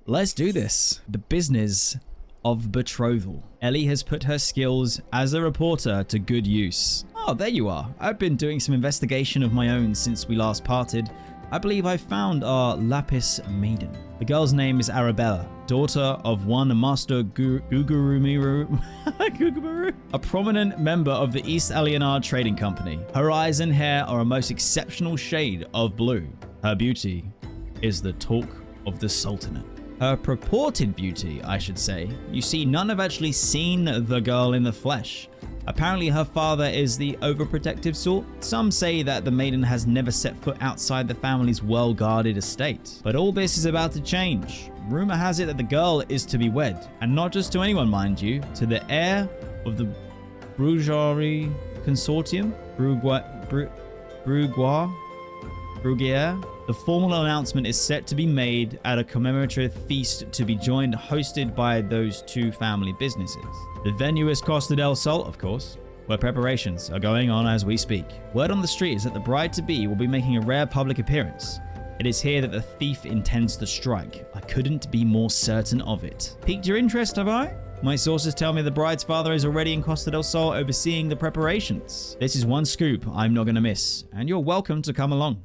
Let's do this. The business of betrothal. Ellie has put her skills as a reporter to good use. Oh, there you are. I've been doing some investigation of my own since we last parted. I believe I found our Lapis Maiden. The girl's name is Arabella, daughter of one Master Gugurumiru, a prominent member of the East Alienar Trading Company. Her eyes and hair are a most exceptional shade of blue. Her beauty is the talk of the Sultanate. Her purported beauty, I should say. You see, none have actually seen the girl in the flesh. Apparently her father is the overprotective sort. Some say that the maiden has never set foot outside the family's well-guarded estate. But all this is about to change. Rumor has it that the girl is to be wed, and not just to anyone, mind you, to the heir of the Brugerie Consortium, Brugier. The formal announcement is set to be made at a commemorative feast to be hosted by those two family businesses. The venue is Costa del Sol, of course, where preparations are going on as we speak. Word on the street is that the bride-to-be will be making a rare public appearance. It is here that the thief intends to strike. I couldn't be more certain of it. Piqued your interest, have I? My sources tell me the bride's father is already in Costa del Sol overseeing the preparations. This is one scoop I'm not going to miss, and you're welcome to come along.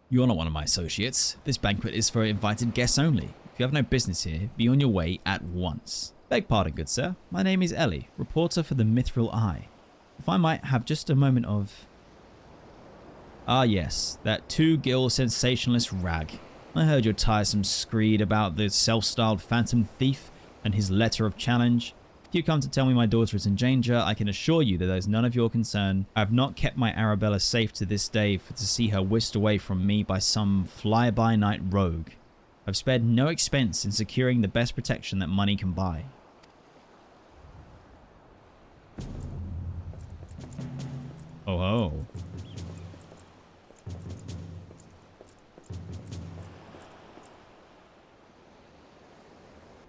You're not one of my associates. This banquet is for invited guests only. If you have no business here, be on your way at once. Beg pardon, good sir. My name is Ellie, reporter for the Mithril Eye. If I might have just a moment of... Ah yes, that two-gill sensationalist rag. I heard your tiresome screed about the self-styled phantom thief and his letter of challenge. If you come to tell me my daughter is in danger, I can assure you that there's none of your concern. I have not kept my Arabella safe to this day to see her whisked away from me by some fly-by-night rogue. I've spared no expense in securing the best protection that money can buy. Oh ho.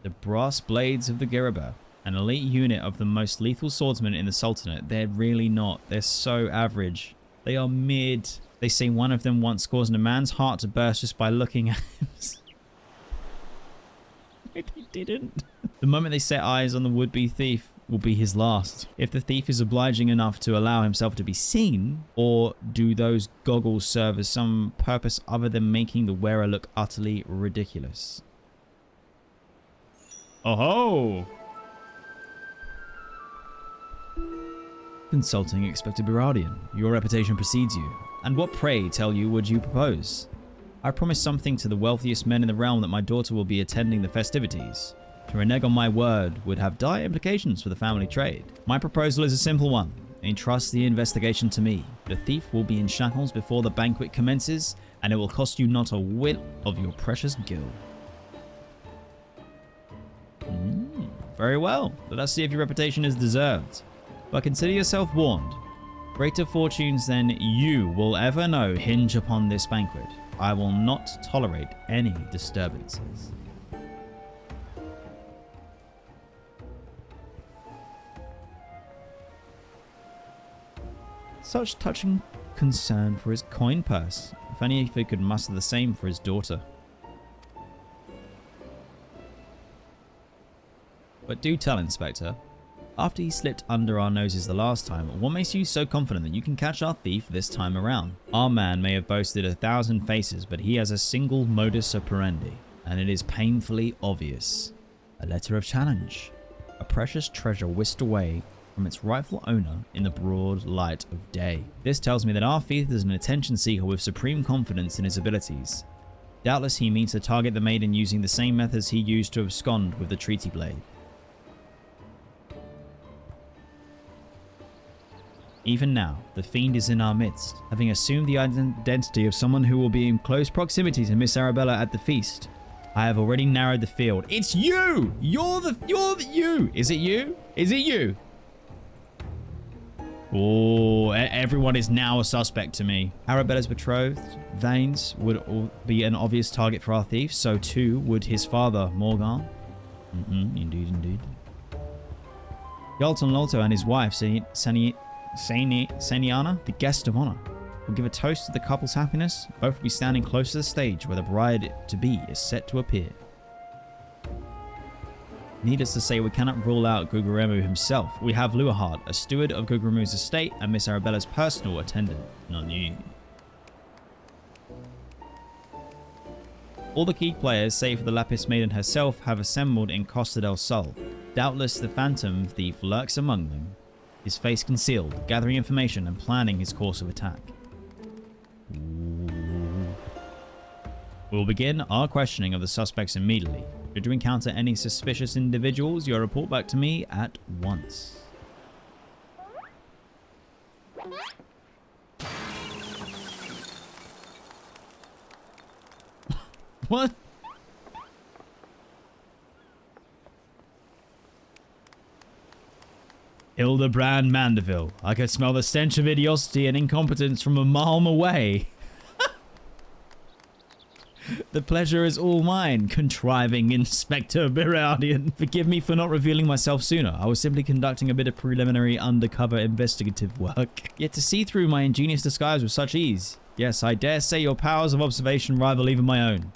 The brass blades of the Giriba. An elite unit of the most lethal swordsmen in the Sultanate. They're really not. They're so average. They are mid. They say one of them once caused a man's heart to burst just by looking at him. They didn't. The moment they set eyes on the would-be thief will be his last. If the thief is obliging enough to allow himself to be seen, or do those goggles serve as some purpose other than making the wearer look utterly ridiculous? Oh ho! Consulting Expected Berardian, your reputation precedes you. And what, pray tell you, would you propose? I promised something to the wealthiest men in the realm that my daughter will be attending the festivities. To renege on my word would have dire implications for the family trade. My proposal is a simple one. Entrust the investigation to me. The thief will be in shackles before the banquet commences, and it will cost you not a whit of your precious gil. Very well. Let us see if your reputation is deserved. But consider yourself warned. Greater fortunes than you will ever know hinge upon this banquet. I will not tolerate any disturbances. Such touching concern for his coin purse. If only if he could muster the same for his daughter. But do tell, Inspector. After he slipped under our noses the last time, what makes you so confident that you can catch our thief this time around? Our man may have boasted 1,000 faces, but he has a single modus operandi, and it is painfully obvious. A letter of challenge. A precious treasure whisked away from its rightful owner in the broad light of day. This tells me that our thief is an attention seeker with supreme confidence in his abilities. Doubtless he means to target the maiden using the same methods he used to abscond with the treaty blade. Even now, the fiend is in our midst, having assumed the identity of someone who will be in close proximity to Miss Arabella at the feast. I have already narrowed the field. It's you! You're the you! Is it you? Is it you? Oh, everyone is now a suspect to me. Arabella's betrothed, Vanes, would be an obvious target for our thief. So too would his father, Morgan. Indeed, indeed. Yalton Lolto and his wife, Seniana, the guest of honor. We'll give a toast to the couple's happiness. Both will be standing close to the stage where the bride-to-be is set to appear. Needless to say, we cannot rule out Guguremu himself. We have Luahard, a steward of Guguremu's estate, and Miss Arabella's personal attendant, Nani. All the key players, save for the Lapis Maiden herself, have assembled in Costa del Sol. Doubtless the Phantom Thief lurks among them, his face concealed, gathering information and planning his course of attack. We'll begin our questioning of the suspects immediately. Should you encounter any suspicious individuals, you'll report back to me at once. What? Hildibrand Mandeville. I could smell the stench of idiocy and incompetence from a mile away. The pleasure is all mine, contriving Inspector Berardian. Forgive me for not revealing myself sooner. I was simply conducting a bit of preliminary undercover investigative work. Yet to see through my ingenious disguise with such ease. Yes, I dare say your powers of observation rival even my own.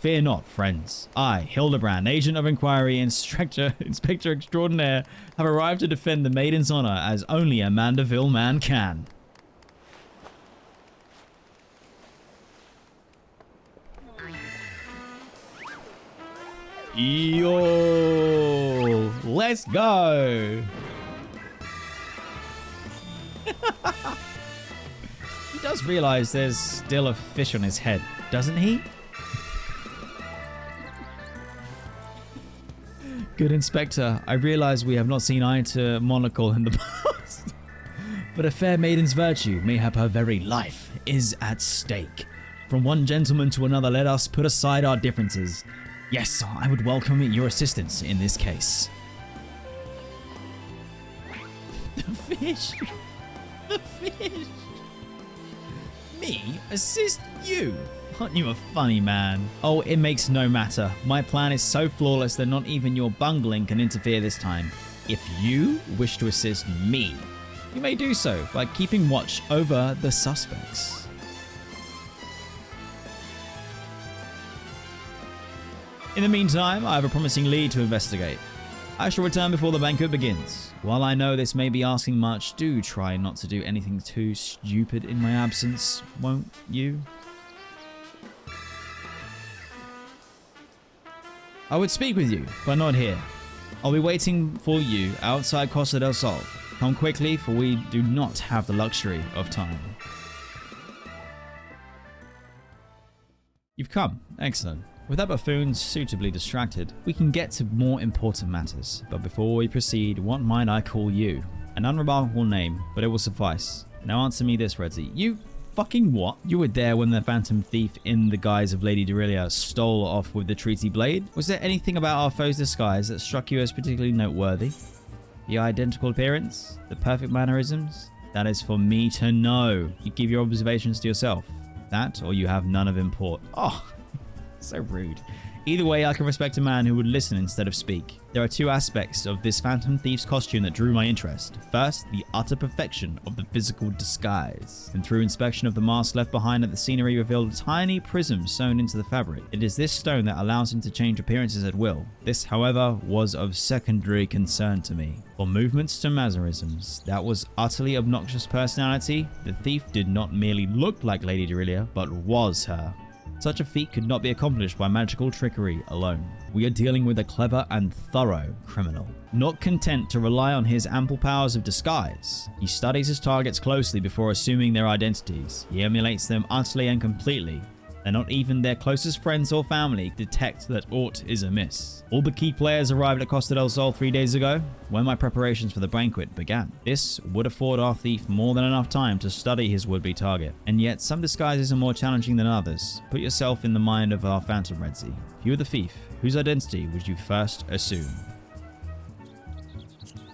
Fear not, friends. I, Hildibrand, agent of Enquiry, Inspector Extraordinaire, have arrived to defend the Maiden's honor as only a Mandeville man can. Yo, let's go. He does realize there's still a fish on his head, doesn't he? Good Inspector, I realize we have not seen eye to monocle in the past, but a fair maiden's virtue, mayhap her very life, is at stake. From one gentleman to another, let us put aside our differences. Yes, I would welcome your assistance in this case. The fish! The fish! Me? Assist you? Aren't you a funny man? Oh, it makes no matter. My plan is so flawless that not even your bungling can interfere this time. If you wish to assist me, you may do so by keeping watch over the suspects. In the meantime, I have a promising lead to investigate. I shall return before the banquet begins. While I know this may be asking much, do try not to do anything too stupid in my absence, won't you? I would speak with you, but not here. I'll be waiting for you outside Costa del Sol. Come quickly, for we do not have the luxury of time. You've come. Excellent. With that buffoon suitably distracted, we can get to more important matters. But before we proceed, what might I call you? An unremarkable name, but it will suffice. Now answer me this, Redzy. You fucking what? You were there when the Phantom Thief in the guise of Lady Durilia stole off with the treaty blade? Was there anything about our foe's disguise that struck you as particularly noteworthy? The identical appearance? The perfect mannerisms? That is for me to know. You keep your observations to yourself. That, or you have none of import. Oh, so rude. Either way, I can respect a man who would listen instead of speak. There are two aspects of this Phantom Thief's costume that drew my interest. First, the utter perfection of the physical disguise. And through inspection of the mask left behind at the scenery revealed a tiny prism sewn into the fabric. It is this stone that allows him to change appearances at will. This, however, was of secondary concern to me. From movements to mannerisms, that was utterly obnoxious personality. The thief did not merely look like Lady Durilia, but was her. Such a feat could not be accomplished by magical trickery alone. We are dealing with a clever and thorough criminal. Not content to rely on his ample powers of disguise, he studies his targets closely before assuming their identities. He emulates them utterly and completely, and not even their closest friends or family detect that aught is amiss. All the key players arrived at Costa del Sol 3 days ago, when my preparations for the banquet began. This would afford our thief more than enough time to study his would-be target. And yet, some disguises are more challenging than others. Put yourself in the mind of our Phantom Redzy. If you were the thief, whose identity would you first assume?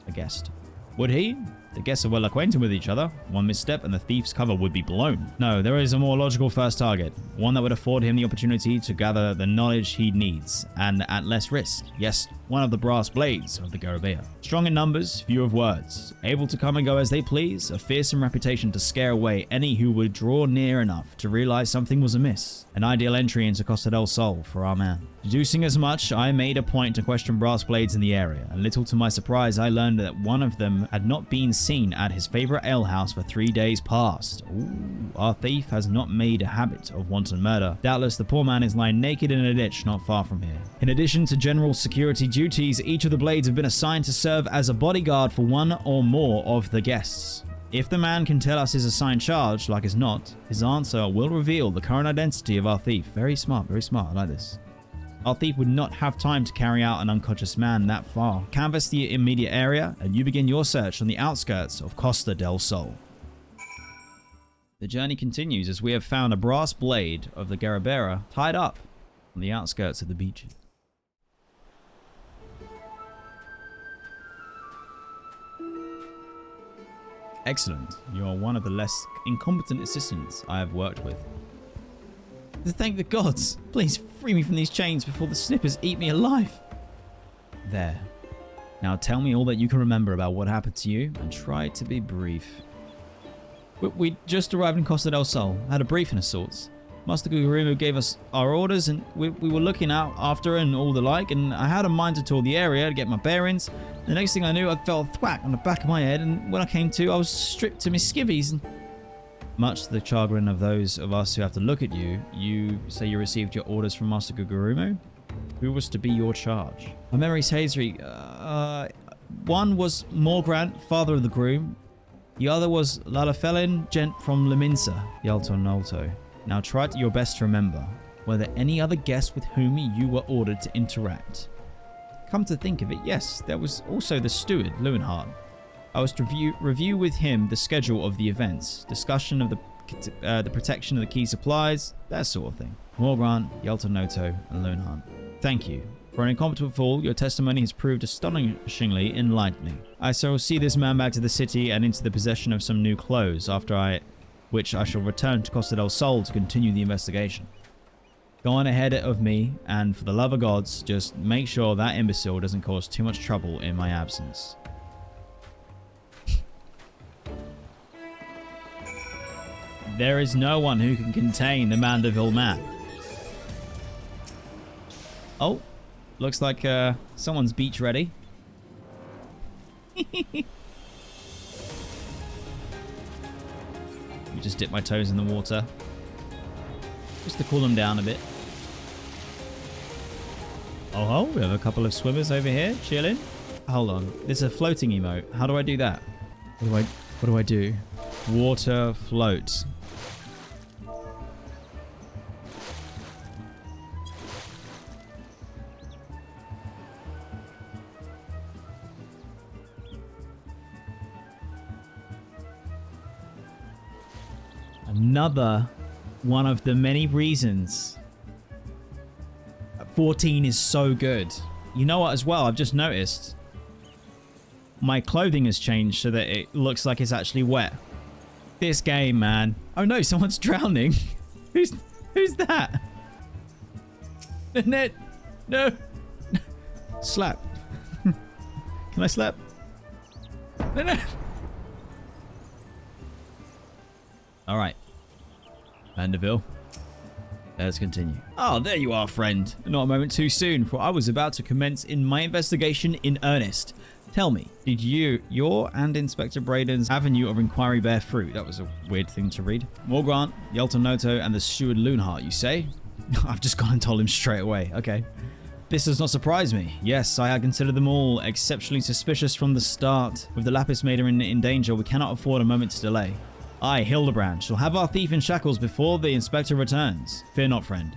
A guest. Would he? The guests are well acquainted with each other. One misstep and the thief's cover would be blown. No, there is a more logical first target. One that would afford him the opportunity to gather the knowledge he needs, and at less risk. Yes, one of the brass blades of the Garabea. Strong in numbers, few of words. Able to come and go as they please. A fearsome reputation to scare away any who would draw near enough to realize something was amiss. An ideal entry into Costa del Sol for our man. Deducing as much, I made a point to question brass blades in the area. A little to my surprise, I learned that one of them had not been seen at his favorite alehouse for 3 days past. Ooh, our thief has not made a habit of wanton murder. Doubtless the poor man is lying naked in a ditch not far from here. In addition to general security duties, each of the blades have been assigned to serve as a bodyguard for one or more of the guests. If the man can tell us his assigned charge, like as not, his answer will reveal the current identity of our thief. Very smart, I like this. Our thief would not have time to carry out an unconscious man that far. Canvass the immediate area, and you begin your search on the outskirts of Costa del Sol. The journey continues as we have found a brass blade of the Garabera tied up on the outskirts of the beaches. Excellent. You are one of the less incompetent assistants I have worked with. Thank the gods! Please free me from these chains before the snippers eat me alive! There. Now tell me all that you can remember about what happened to you, and try to be brief. We just arrived in Costa del Sol. Had a briefing of sorts. Master Gugurumu gave us our orders, and we were looking out after and all the like, and I had a mind to tour the area to get my bearings. The next thing I knew, I felt a thwack on the back of my head, and when I came to, I was stripped to my skivvies. And much to the chagrin of those of us who have to look at you, you say you received your orders from Master Gugurumu? Who was to be your charge? My memory's hazy. One was Morgrant, father of the groom. The other was Lalafelin, gent from Leminsa, Yalto Nolto. Now try your best to remember, were there any other guests with whom you were ordered to interact? Come to think of it, yes, there was also the steward, Lewenhard. I was to review with him the schedule of the events, discussion of the protection of the key supplies, that sort of thing. Morgrant, Yaltonoto, and Lewenhard. Thank you. For an incompetent fool, your testimony has proved astonishingly enlightening. I shall see this man back to the city and into the possession of some new clothes, after which I shall return to Costa del Sol to continue the investigation. Go on ahead of me, and for the love of gods, just make sure that imbecile doesn't cause too much trouble in my absence. There is no one who can contain the Mandeville man. Oh, looks like someone's beach ready. You just dip my toes in the water. Just to cool them down a bit. Oh, we have a couple of swimmers over here, chilling. Hold on, there's a floating emote. How do I do that? What do I do? Water float. Another one of the many reasons 14 is so good. You know what as well, I've just noticed my clothing has changed so that it looks like it's actually wet. This game, man. Oh no, someone's drowning. Who's that? Net. No. Slap. Can I slap? No. All right. Mandeville. Let's continue. Oh, there you are, friend. Not a moment too soon, for I was about to commence in my investigation in earnest. Tell me, did your and Inspector Braden's avenue of inquiry bear fruit? That was a weird thing to read. Morgrant, Yeltonoto, and the steward Lewenhard, you say? I've just gone and told him straight away. Okay. This does not surprise me. Yes, I had considered them all exceptionally suspicious from the start. With the Lapis Maiden in danger, we cannot afford a moment to delay. I, Hildibrand, shall have our thief in shackles before the Inspector returns. Fear not, friend.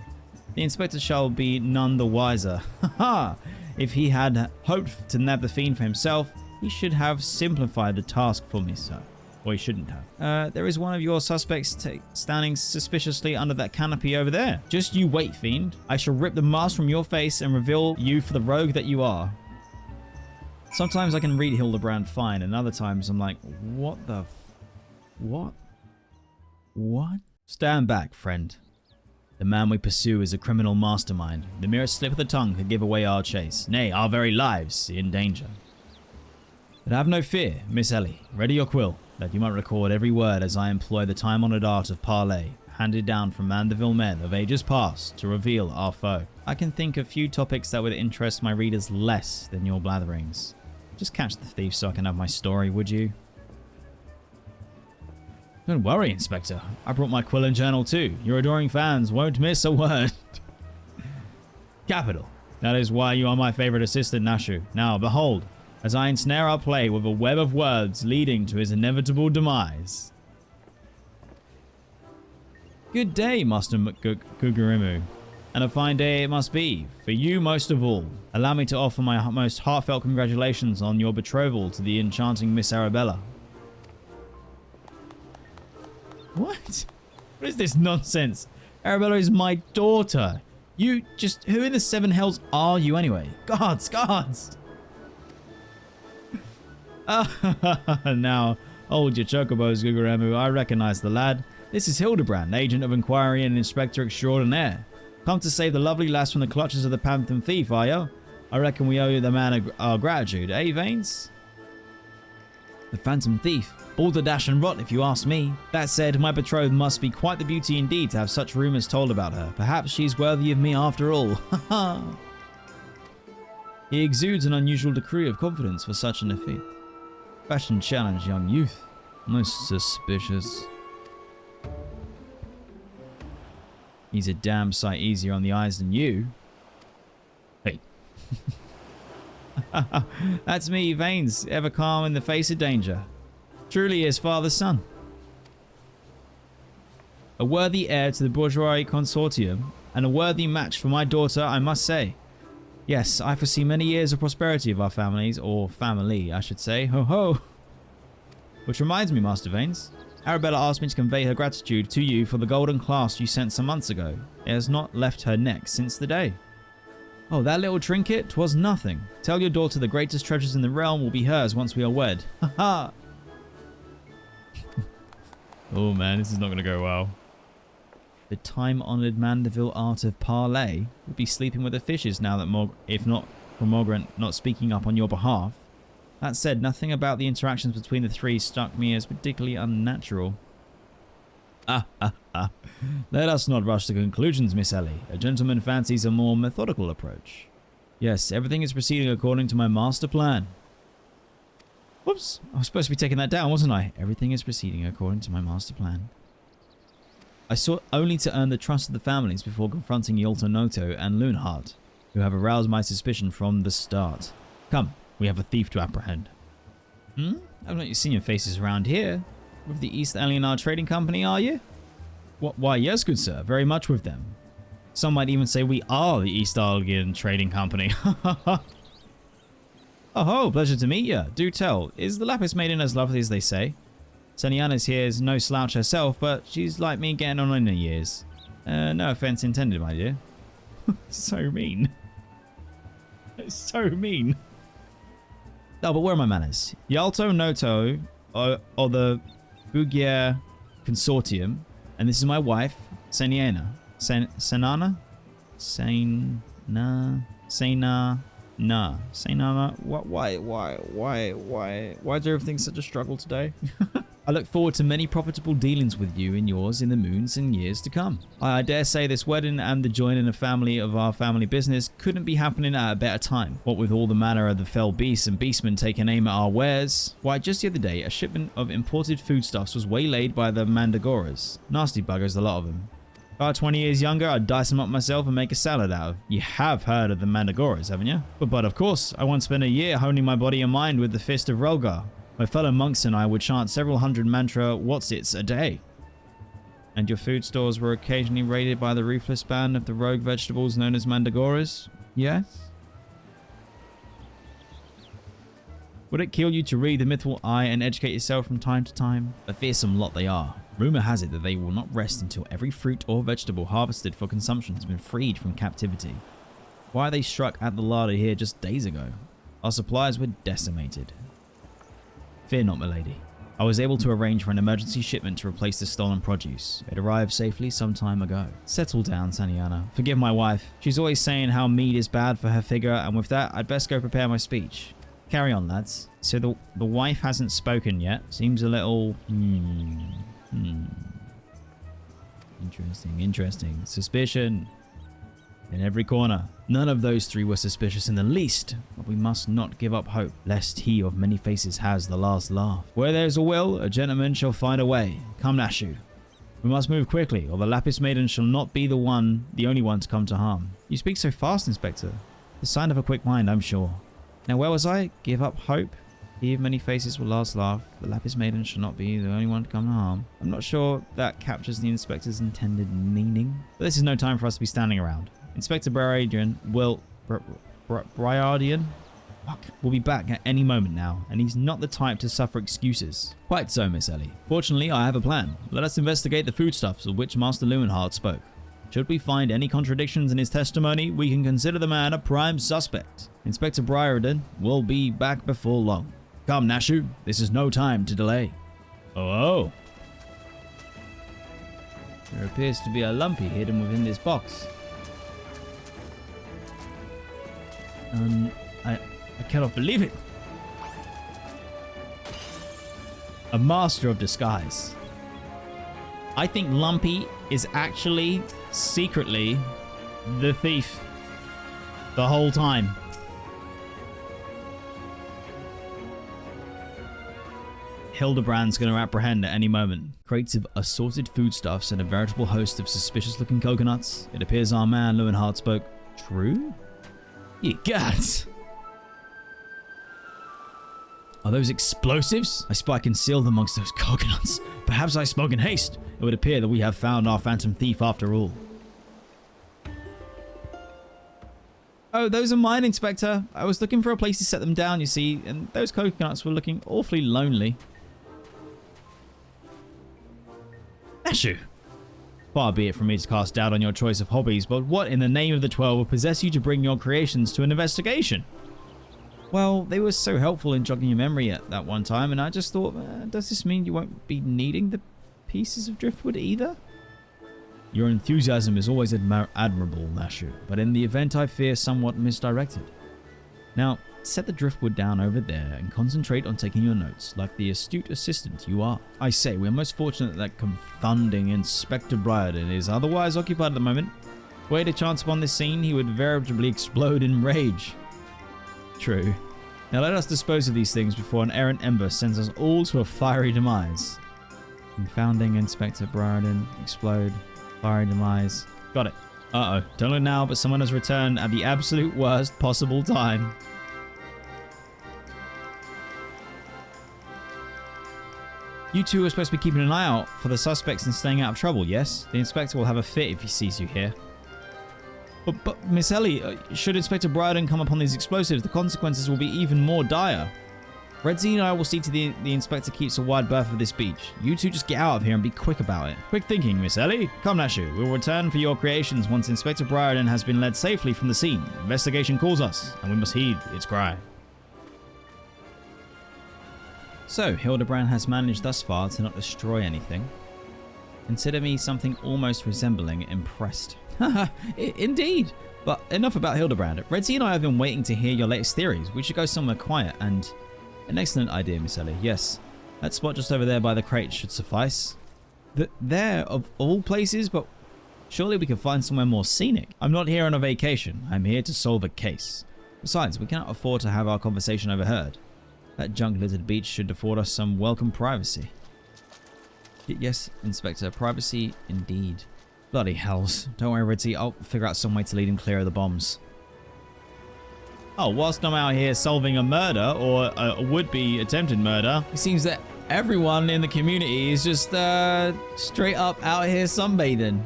The Inspector shall be none the wiser. Ha! If he had hoped to nab the fiend for himself, he should have simplified the task for me, sir. Or he shouldn't have. There is one of your suspects standing suspiciously under that canopy over there. Just you wait, fiend. I shall rip the mask from your face and reveal you for the rogue that you are. Sometimes I can read Hildibrand fine, and other times I'm like, what the what? What? Stand back, friend. The man we pursue is a criminal mastermind. The merest slip of the tongue could give away our chase, nay, our very lives in danger. But have no fear, Miss Ellie. Ready your quill, that you might record every word as I employ the time-honoured art of parley, handed down from Mandeville men of ages past to reveal our foe. I can think of few topics that would interest my readers less than your blatherings. Just catch the thief so I can have my story, would you? Don't worry, Inspector. I brought my quill and journal too. Your adoring fans won't miss a word. Capital. That is why you are my favourite assistant, Nashu. Now, behold, as I ensnare our play with a web of words leading to his inevitable demise. Good day, Master Gugurimu. And a fine day it must be, for you most of all. Allow me to offer my most heartfelt congratulations on your betrothal to the enchanting Miss Arabella. What? What is this nonsense? Arabella is my daughter. You just... Who in the seven hells are you anyway? Guards! Guards! Now, hold your chocobos, Gugurimu. I recognize the lad. This is Hildibrand, agent of Enquiry and Inspector Extraordinaire. Come to save the lovely lass from the clutches of the Phantom Thief, are you? I reckon we owe the man our gratitude, eh, Vanes? The Phantom Thief. Balderdash and rot, if you ask me. That said, my betrothed must be quite the beauty indeed to have such rumours told about her. Perhaps she's worthy of me after all. Ha He exudes an unusual degree of confidence for such an effete. Fashion challenge, young youth. Most suspicious. He's a damn sight easier on the eyes than you. Hey. That's me, Vanes, ever calm in the face of danger. Truly his father's son. A worthy heir to the bourgeois consortium, and a worthy match for my daughter, I must say. Yes, I foresee many years of prosperity of our families, or family, I should say. Ho ho! Which reminds me, Master Vanes. Arabella asked me to convey her gratitude to you for the golden clasp you sent some months ago. It has not left her neck since the day. Oh, that little trinket? 'Twas nothing. Tell your daughter the greatest treasures in the realm will be hers once we are wed. Ha ha! Oh man, this is not going to go well. The time-honoured Mandeville art of parley will be sleeping with the fishes now that if not for Morgrant not speaking up on your behalf. That said, nothing about the interactions between the three struck me as particularly unnatural. Let us not rush to conclusions, Miss Ellie. A gentleman fancies a more methodical approach. Yes, everything is proceeding according to my master plan. Whoops, I was supposed to be taking that down, wasn't I? Everything is proceeding according to my master plan. I sought only to earn the trust of the families before confronting Yolta Noto and Loonheart, who have aroused my suspicion from the start. Come, we have a thief to apprehend. I've not seen your faces around here. With the East Alienar Trading Company, are you? Why, yes, good sir, very much with them. Some might even say we are the East Alien Trading Company. Oh ho, pleasure to meet you. Do tell, is the Lapis Maiden as lovely as they say? Seniana's here is no slouch herself, but she's like me getting on in her years. No offense intended, my dear. So mean. It's so mean. Oh, but where are my manners? Yalto Noto, or the Bugier Consortium, and this is my wife, Seniana. Senana? Why is everything such a struggle today? I look forward to many profitable dealings with you and yours in the moons and years to come. I dare say this wedding and the joining of family of our family business couldn't be happening at a better time. What with all the manner of the fell beasts and beastmen taking aim at our wares. Why, just the other day, a shipment of imported foodstuffs was waylaid by the Mandragoras. Nasty buggers, a lot of them. If I were 20 years younger, I'd dice them up myself and make a salad out of. You have heard of the Mandragoras, haven't you? But of course, I once spent a year honing my body and mind with the Fist of Rolgar. My fellow monks and I would chant several hundred mantra whatsits a day. And your food stores were occasionally raided by the ruthless band of the rogue vegetables known as Mandragoras? Yes? Would it kill you to read the mythical eye and educate yourself from time to time? A fearsome lot they are. Rumour has it that they will not rest until every fruit or vegetable harvested for consumption has been freed from captivity. Why they struck at the larder here just days ago? Our supplies were decimated. Fear not, milady. I was able to arrange for an emergency shipment to replace the stolen produce. It arrived safely some time ago. Settle down, Saniana. Forgive my wife. She's always saying how meat is bad for her figure, and with that, I'd best go prepare my speech. Carry on, lads. So the wife hasn't spoken yet. Seems a little... Interesting. Suspicion in every corner. None of those three were suspicious in the least, but we must not give up hope, lest he of many faces has the last laugh. Where there's a will, a gentleman shall find a way. Come, Nashu. We must move quickly, or the Lapis Maiden shall not be the only one to come to harm. You speak so fast, Inspector. The sign of a quick mind, I'm sure. Now, where was I? Give up hope. He of many faces will last laugh. The Lapis Maiden shall not be the only one to come to harm. I'm not sure that captures the Inspector's intended meaning. But this is no time for us to be standing around. Inspector Briardian will be back at any moment now, and he's not the type to suffer excuses. Quite so, Miss Ellie. Fortunately, I have a plan. Let us investigate the foodstuffs of which Master Lewenhard spoke. Should we find any contradictions in his testimony, we can consider the man a prime suspect. Inspector Briardian will be back before long. Come, Nashu, this is no time to delay. Oh. There appears to be a lumpy hidden within this box. I cannot believe it. A master of disguise. I think Lumpy is actually secretly the thief the whole time. Hildibrand's going to apprehend at any moment. Crates of assorted foodstuffs and a veritable host of suspicious-looking coconuts. It appears our man Lewenhard spoke true? Ye gods! Are those explosives? I spy concealed amongst those coconuts. Perhaps I spoke in haste. It would appear that we have found our phantom thief after all. Oh, those are mine, Inspector. I was looking for a place to set them down, you see, and those coconuts were looking awfully lonely. Nashu! Far be it from me to cast doubt on your choice of hobbies, but what in the name of the 12 will possess you to bring your creations to an investigation? Well, they were so helpful in jogging your memory at that one time, and I just thought, does this mean you won't be needing the pieces of driftwood either? Your enthusiasm is always admirable, Nashu, but in the event I fear somewhat misdirected. Now, set the driftwood down over there and concentrate on taking your notes, like the astute assistant you are. I say, we're most fortunate that confounding Inspector Briardian is otherwise occupied at the moment. Were to chance upon this scene, he would veritably explode in rage. True. Now let us dispose of these things before an errant ember sends us all to a fiery demise. Confounding Inspector Briardian, explode, fiery demise. Got it. Uh-oh. Don't look now, but someone has returned at the absolute worst possible time. You two are supposed to be keeping an eye out for the suspects and staying out of trouble, yes? The Inspector will have a fit if he sees you here. But Miss Ellie, should Inspector Briardian come upon these explosives, the consequences will be even more dire. Redzy and I will see to the Inspector keeps a wide berth of this beach. You two just get out of here and be quick about it. Quick thinking, Miss Ellie. Come, Nashu. We'll return for your creations once Inspector Briardian has been led safely from the scene. Investigation calls us, and we must heed its cry. So, Hildibrand has managed thus far to not destroy anything. Consider me something almost resembling impressed. Haha, indeed. But enough about Hildibrand. Redzy and I have been waiting to hear your latest theories. We should go somewhere quiet and... An excellent idea, Miss Ellie. Yes. That spot just over there by the crate should suffice. There, of all places, but surely we could find somewhere more scenic. I'm not here on a vacation. I'm here to solve a case. Besides, we cannot afford to have our conversation overheard. That junk-littered beach should afford us some welcome privacy. Yes, Inspector. Privacy indeed. Bloody hells. Don't worry, Redzy. I'll figure out some way to lead him clear of the bombs. Oh, whilst I'm out here solving a murder, or a would-be attempted murder, it seems that everyone in the community is just straight up out here sunbathing.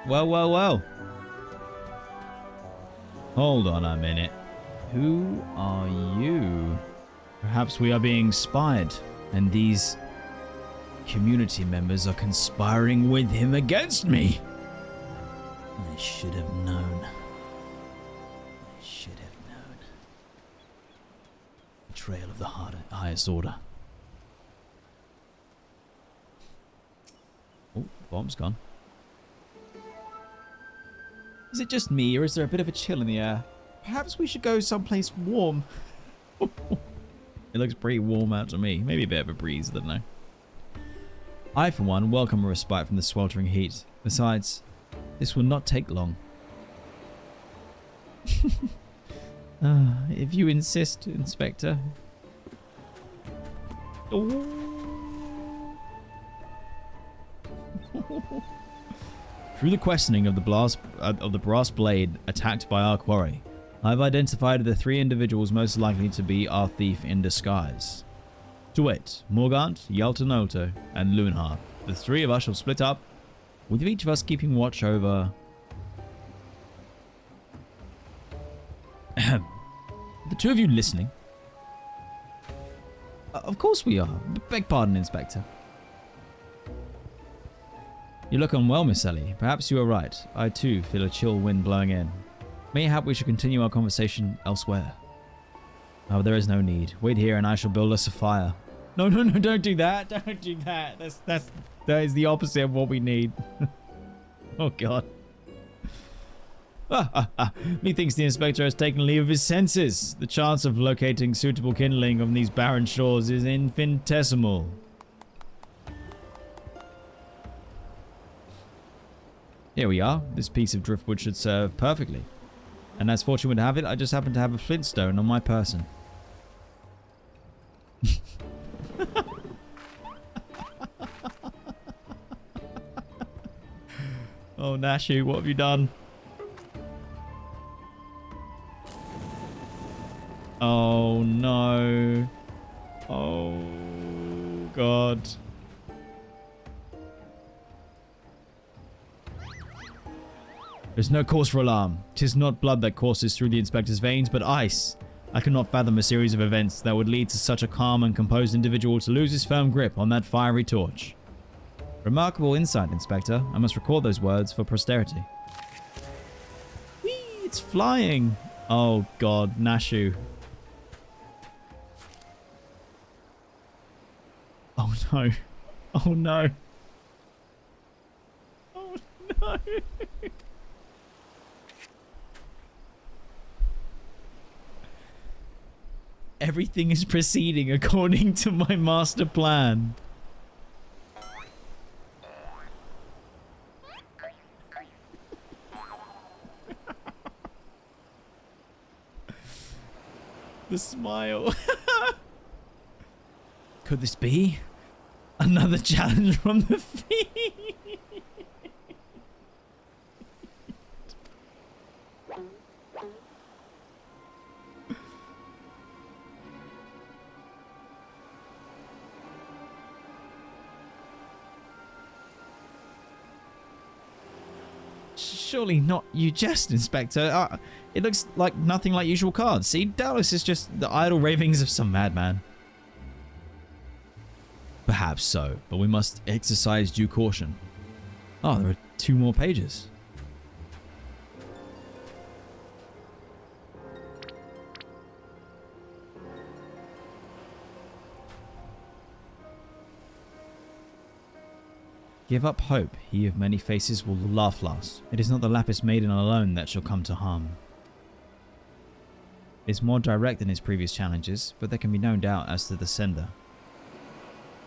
Well. Hold on a minute. Who are you? Perhaps we are being spied, and these community members are conspiring with him against me. I should have known. betrayal of the highest order. Oh, bomb's gone. Is it just me, or is there a bit of a chill in the air? Perhaps we should go someplace warm. It looks pretty warm out to me. Maybe a bit of a breeze, I don't know. I, for one, welcome a respite from the sweltering heat. Besides, this will not take long. If you insist, Inspector. Oh. Through the questioning of the brass blade attacked by our quarry, I've identified the 3 individuals most likely to be our thief in disguise. To wit, Morgant, Yaltanolto, and Lunhard. The 3 of us shall split up, with each of us keeping watch over... The 2 of you listening? Of course we are. Beg pardon, Inspector. You look unwell, Miss Ellie. Perhaps you are right. I too feel a chill wind blowing in. Mayhap we should continue our conversation elsewhere. Oh, there is no need. Wait here and I shall build us a fire. No, don't do that. Don't do that. That is the opposite of what we need. Oh, God. Methinks the Inspector has taken leave of his senses. The chance of locating suitable kindling on these barren shores is infinitesimal. Here we are. This piece of driftwood should serve perfectly. And as fortune would have it, I just happen to have a flintstone on my person. Oh, Nashu, what have you done? Oh, no. Oh, God. There's no cause for alarm. 'Tis not blood that courses through the Inspector's veins, but ice. I cannot fathom a series of events that would lead to such a calm and composed individual to lose his firm grip on that fiery torch. Remarkable insight, Inspector. I must record those words for posterity. Whee! It's flying! Oh, God. Nashu. Oh, no. Oh, no. Oh, no. Everything is proceeding according to my master plan. The smile. Could this be another challenge from the fiend? Surely not you jest, Inspector. It looks like nothing like usual cards. See, doubtless it's just the idle ravings of some madman. Perhaps so, but we must exercise due caution. Oh, there are 2 more pages. Give up hope, he of many faces will laugh last. It is not the Lapis Maiden alone that shall come to harm. It is more direct than his previous challenges, but there can be no doubt as to the sender.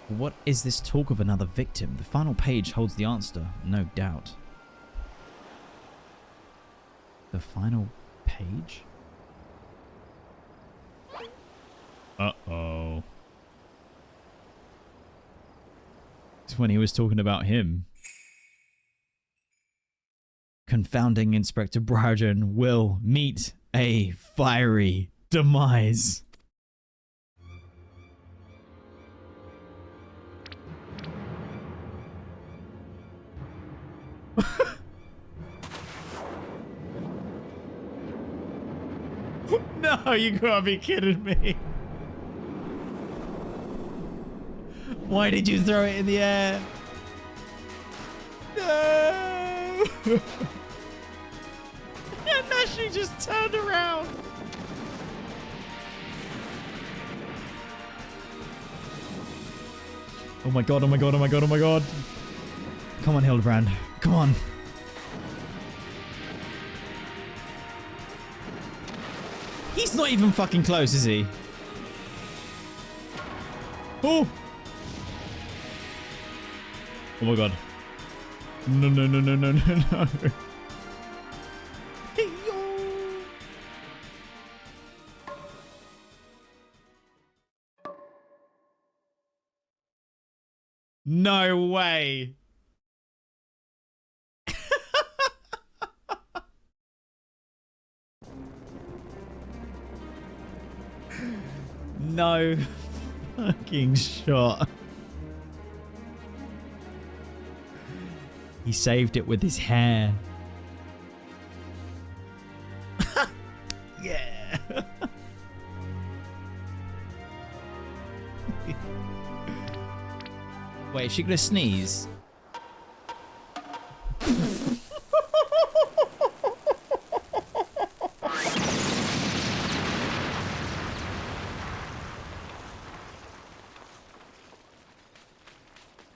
What is this talk of another victim? The final page holds the answer, no doubt. The final page? Uh-oh. It's when he was talking about him. Confounding Inspector Briarden will meet a fiery demise. No, you gotta be kidding me. Why did you throw it in the air? No! And then she just turned around. Oh my god, oh my god, oh my god, oh my god. Come on, Hildibrand. Come on. He's not even fucking close, is he? Oh! Oh my god. No, no, no, no, no, no, no. No way. No fucking shot. He saved it with his hair. Yeah. Wait, is she gonna sneeze?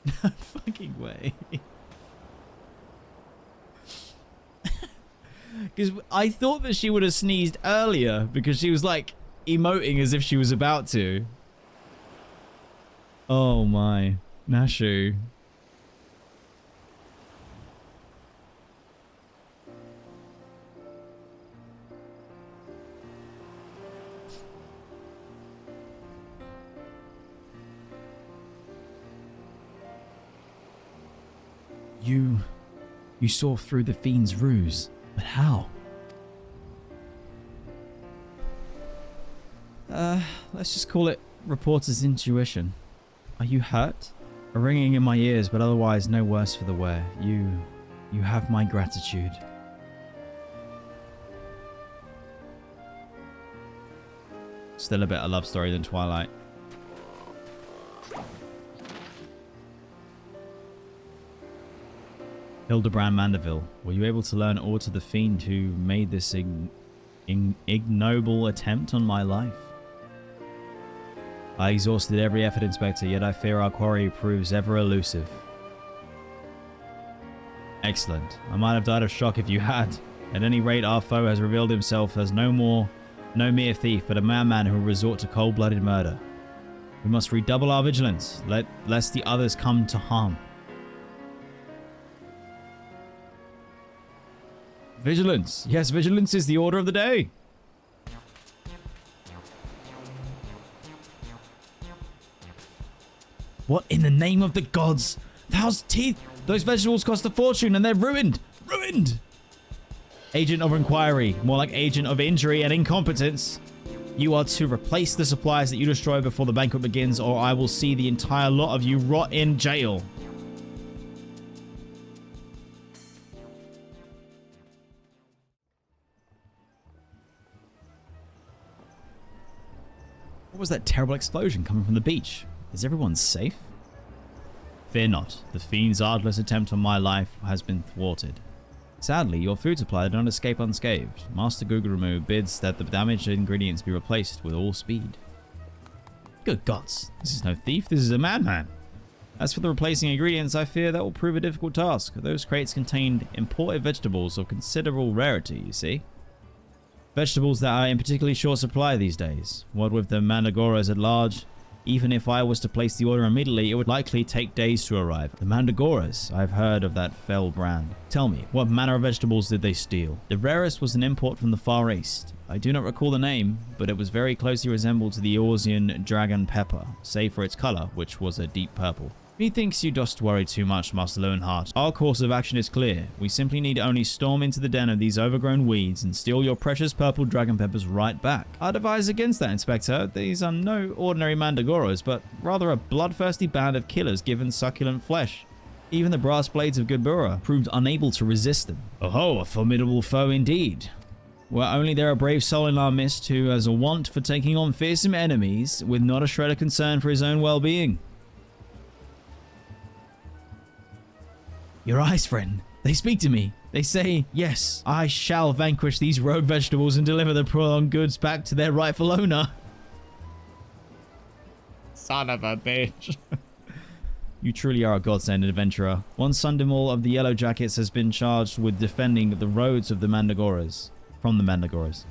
No fucking way. Because I thought that she would have sneezed earlier because she was like emoting as if she was about to. Oh my. Nashu. You saw through the fiend's ruse, but how? Let's just call it reporter's intuition. Are you hurt? A ringing in my ears, but otherwise no worse for the wear. You have my gratitude. Still a better love story than Twilight. Hildibrand Mandeville, were you able to learn aught to the fiend who made this ignoble attempt on my life? I exhausted every effort, Inspector, yet I fear our quarry proves ever elusive. Excellent. I might have died of shock if you had. At any rate, our foe has revealed himself as no mere thief, but a madman who will resort to cold-blooded murder. We must redouble our vigilance, lest the others come to harm. Vigilance. Yes, vigilance is the order of the day. What in the name of the gods? Thou's teeth! Those vegetables cost a fortune and they're ruined! Ruined! Agent of inquiry. More like agent of injury and incompetence. You are to replace the supplies that you destroy before the banquet begins, or I will see the entire lot of you rot in jail. What was that terrible explosion coming from the beach? Is everyone safe? Fear not. The fiend's artless attempt on my life has been thwarted. Sadly, your food supply did not escape unscathed. Master Gugurumu bids that the damaged ingredients be replaced with all speed. Good gods, this is no thief, this is a madman. As for the replacing ingredients, I fear that will prove a difficult task. Those crates contained imported vegetables of considerable rarity, you see. Vegetables that are in particularly short supply these days. What with the mandragoras at large, even if I was to place the order immediately, it would likely take days to arrive. The mandragoras, I've heard of that fell brand. Tell me, what manner of vegetables did they steal? The rarest was an import from the Far East. I do not recall the name, but it was very closely resembled to the Eorzean dragon pepper, save for its color, which was a deep purple. Methinks you dost worry too much, Master Lowenheart. Our course of action is clear. We simply need only storm into the den of these overgrown weeds and steal your precious purple dragon peppers right back. I'd advise against that, Inspector. These are no ordinary mandragoras, but rather a bloodthirsty band of killers given succulent flesh. Even the brass blades of Gurbura proved unable to resist them. Oh ho, a formidable foe indeed. Were only there a brave soul in our midst who has a want for taking on fearsome enemies with not a shred of concern for his own well-being. Your eyes, friend. They speak to me. They say, yes, I shall vanquish these rogue vegetables and deliver the prolonged goods back to their rightful owner. Son of a bitch. You truly are a godsend, adventurer. One Sundimal of the Yellow Jackets has been charged with defending the roads of the Mandragoras. From the Mandragoras.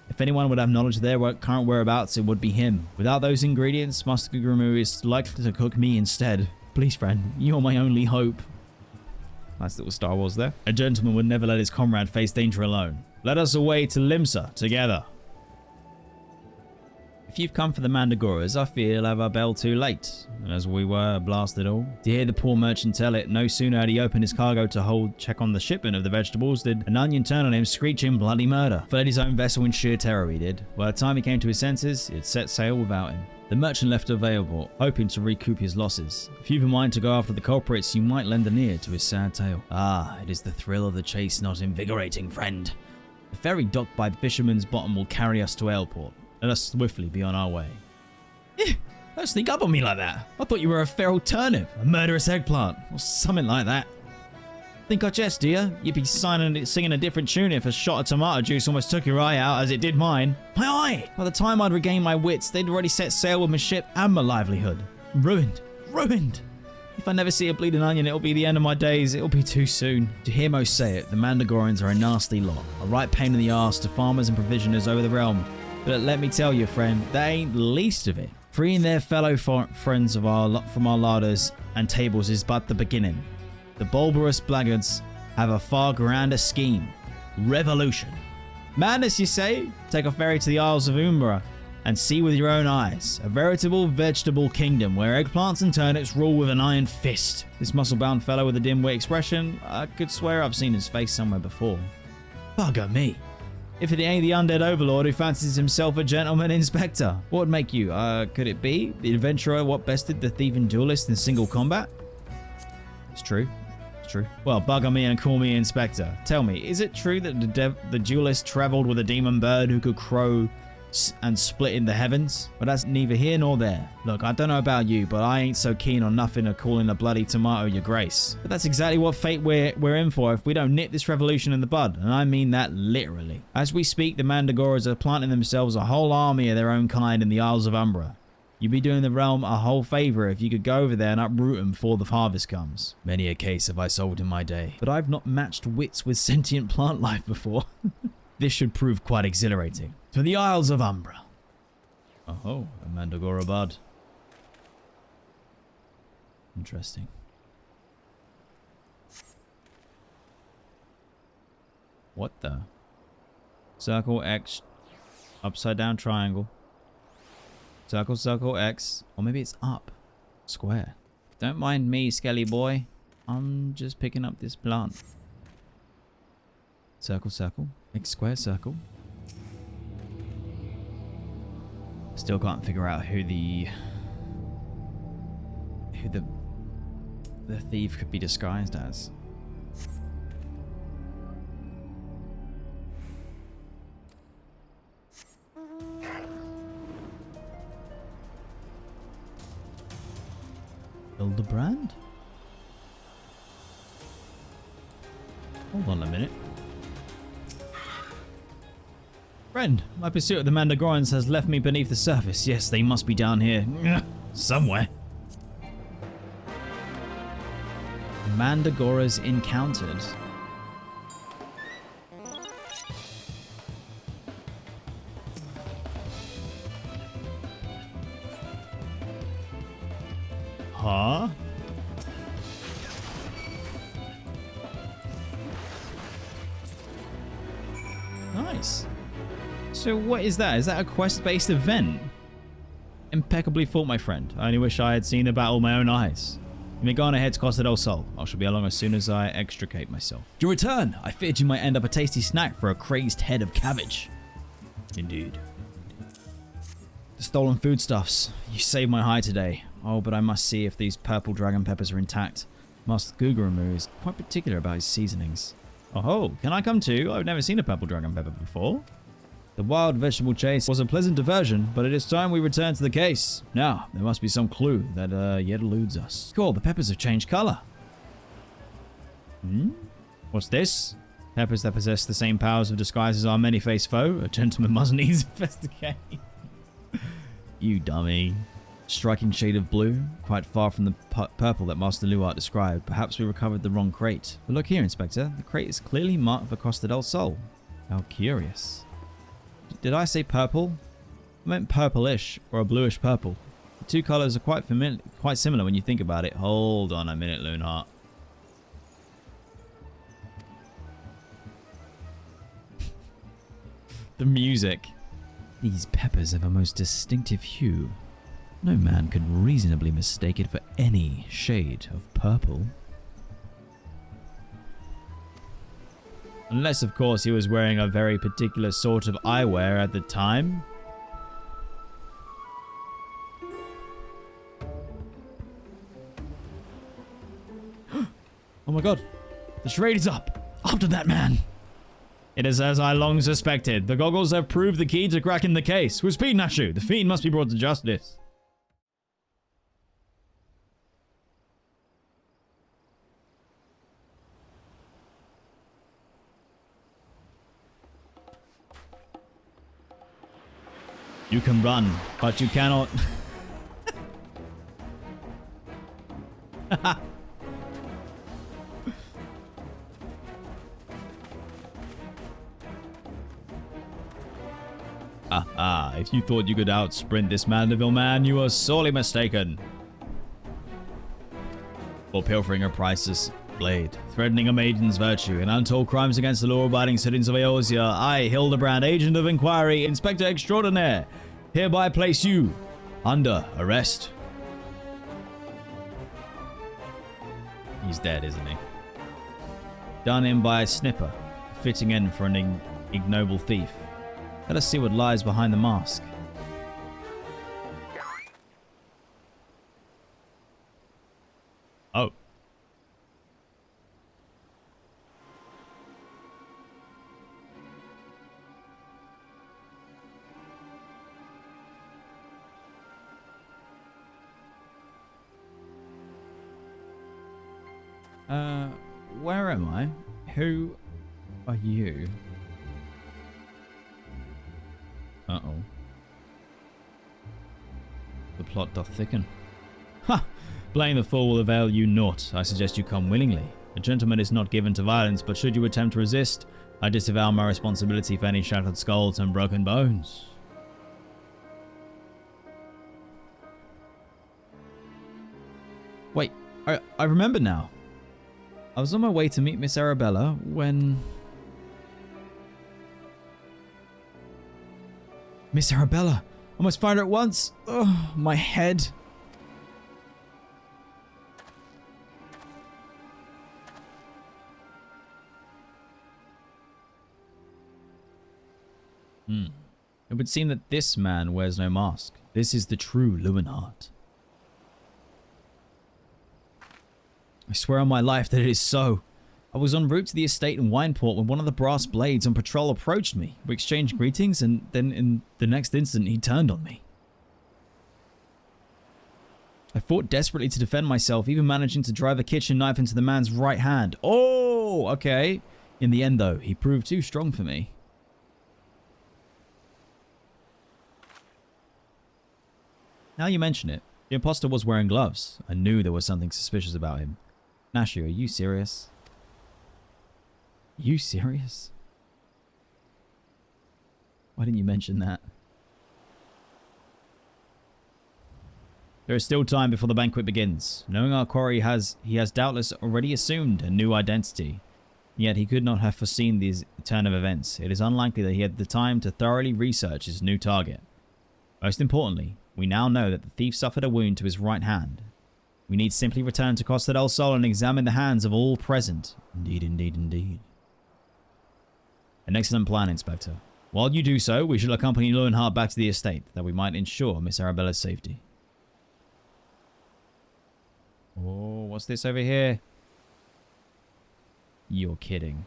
If anyone would have knowledge of their current whereabouts, it would be him. Without those ingredients, Master Guguramu is likely to cook me instead. Please, friend, you're my only hope. Nice little Star Wars there. A gentleman would never let his comrade face danger alone. Let us away to Limsa together. If you've come for the Mandragoras, I fear you'll have our bell too late. And as we were blasted all. To hear the poor merchant tell it, no sooner had he opened his cargo to check on the shipment of the vegetables, did an onion turn on him screeching bloody murder. Fled his own vessel in sheer terror he did. By the time he came to his senses, he had set sail without him. The merchant left available, hoping to recoup his losses. If you've a mind to go after the culprits, you might lend an ear to his sad tale. Ah, it is the thrill of the chase not invigorating, friend. The ferry docked by Fisherman's Bottom will carry us to Ailport. Let us swiftly be on our way. Don't sneak up on me like that. I thought you were a feral turnip, a murderous eggplant, or something like that. Think I jest, do you? You'd be singing a different tune if a shot of tomato juice almost took your eye out, as it did mine. My eye! By the time I'd regained my wits, they'd already set sail with my ship and my livelihood. Ruined. Ruined! If I never see a bleeding onion, it'll be the end of my days. It'll be too soon. To hear most say it, the Mandragorans are a nasty lot. A right pain in the arse to farmers and provisioners over the realm. But let me tell you, friend, that ain't the least of it. Freeing their fellow friends from our larders and tables is but the beginning. The bulbous blackguards have a far grander scheme. Revolution. Madness, you say? Take a ferry to the Isles of Umbra and see with your own eyes. A veritable vegetable kingdom where eggplants and turnips rule with an iron fist. This muscle-bound fellow with a dim-wit expression, I could swear I've seen his face somewhere before. Bugger me. If it ain't the undead overlord who fancies himself a gentleman inspector. What would make you? Could it be the adventurer what bested the thieving duelist in single combat? It's true. It's true. Well, bugger me and call me inspector. Tell me, is it true that the duelist traveled with a demon bird who could crow and split in the heavens? But that's neither here nor there. Look, I don't know about you, but I ain't so keen on nothing of calling a bloody tomato your grace. But that's exactly what fate we're in for if we don't nip this revolution in the bud, and I mean that literally. As we speak, the Mandragoras are planting themselves a whole army of their own kind in the Isles of Umbra. You'd be doing the realm a whole favour if you could go over there and uproot them before the harvest comes. Many a case have I solved in my day, but I've not matched wits with sentient plant life before. This should prove quite exhilarating. To the Isles of Umbra. Oh, a Mandragora bud. Interesting. What the? Circle X, upside down triangle. Circle, circle X, or maybe it's up. Square. Don't mind me, Skelly boy. I'm just picking up this plant. Circle, circle. X square, circle. Still can't figure out who the thief could be disguised as. Hildibrand? Hold on a minute. Friend, my pursuit of the Mandragorans has left me beneath the surface. Yes, they must be down here. Somewhere. Mandragoras encountered. Huh? Nice. So what is that? Is that a quest-based event? Impeccably fought, my friend. I only wish I had seen the battle with my own eyes. You may go on ahead to Costa del Sol. I shall be along as soon as I extricate myself. Your return! I feared you might end up a tasty snack for a crazed head of cabbage. Indeed. The stolen foodstuffs. You saved my hide today. Oh, but I must see if these purple dragon peppers are intact. Master Guguramu is quite particular about his seasonings. Oh, can I come too? I've never seen a purple dragon pepper before. The wild vegetable chase was a pleasant diversion, but it is time we return to the case. Now, there must be some clue that yet eludes us. Cool, the peppers have changed colour. What's this? Peppers that possess the same powers of disguise as our many-faced foe. A gentleman must needs investigate. You dummy. Striking shade of blue, quite far from the purple that Master Luart described. Perhaps we recovered the wrong crate. But look here, Inspector. The crate is clearly marked for Costa del Sol. How curious. Did I say purple? I meant purplish or a bluish purple. The two colors are quite similar when you think about it. Hold on a minute, Loonheart. The music. These peppers have a most distinctive hue. No man could reasonably mistake it for any shade of purple. Unless, of course, he was wearing a very particular sort of eyewear at the time. Oh my god. The charade is up. After that man. It is as I long suspected. The goggles have proved the key to cracking the case. With speed, Nashu. The fiend must be brought to justice. You can run, but you cannot. If you thought you could out-sprint this Mandeville man, you are sorely mistaken. For pilfering a priceless blade, threatening a maiden's virtue, and untold crimes against the law-abiding citizens of Eorzea, I, Hildibrand, agent of Enquiry, Inspector Extraordinaire, hereby place you under arrest. He's dead, isn't he? Done in by a snipper, fitting end for an ignoble thief. Let us see what lies behind the mask. Oh. Where am I? Who are you? Uh-oh. The plot doth thicken. Ha! Playing the fool will avail you naught. I suggest you come willingly. A gentleman is not given to violence, but should you attempt to resist, I disavow my responsibility for any shattered skulls and broken bones. Wait, I remember now. I was on my way to meet Miss Arabella when... Miss Arabella! I must find her at once! Oh, my head. It would seem that this man wears no mask. This is the true Luminheart. I swear on my life that it is so. I was en route to the estate in Wineport when one of the brass blades on patrol approached me. We exchanged greetings, and then in the next instant he turned on me. I fought desperately to defend myself, even managing to drive a kitchen knife into the man's right hand. Oh, okay. In the end, though, he proved too strong for me. Now you mention it, the imposter was wearing gloves. I knew there was something suspicious about him. Nashu, are you serious? You serious? Why didn't you mention that? There is still time before the banquet begins. Knowing our quarry he has doubtless already assumed a new identity. Yet he could not have foreseen the turn of events. It is unlikely that he had the time to thoroughly research his new target. Most importantly, we now know that the thief suffered a wound to his right hand. We need simply return to Costa del Sol and examine the hands of all present. Indeed, indeed, indeed. An excellent plan, Inspector. While you do so, we shall accompany Lowenhart back to the estate, that we might ensure Miss Arabella's safety. Oh, what's this over here? You're kidding.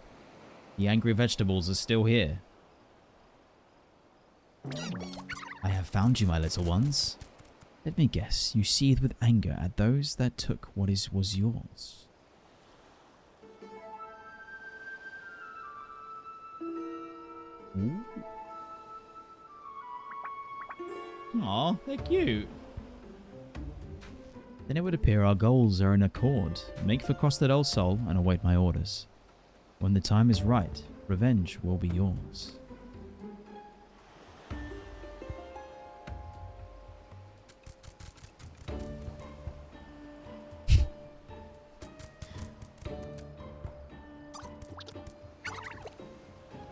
The angry vegetables are still here. I have found you, my little ones. Let me guess, you seethe with anger at those that took what was yours. Ooh. Aw, they're cute. Then it would appear our goals are in accord. Make for Costa del Sol and await my orders. When the time is right, revenge will be yours.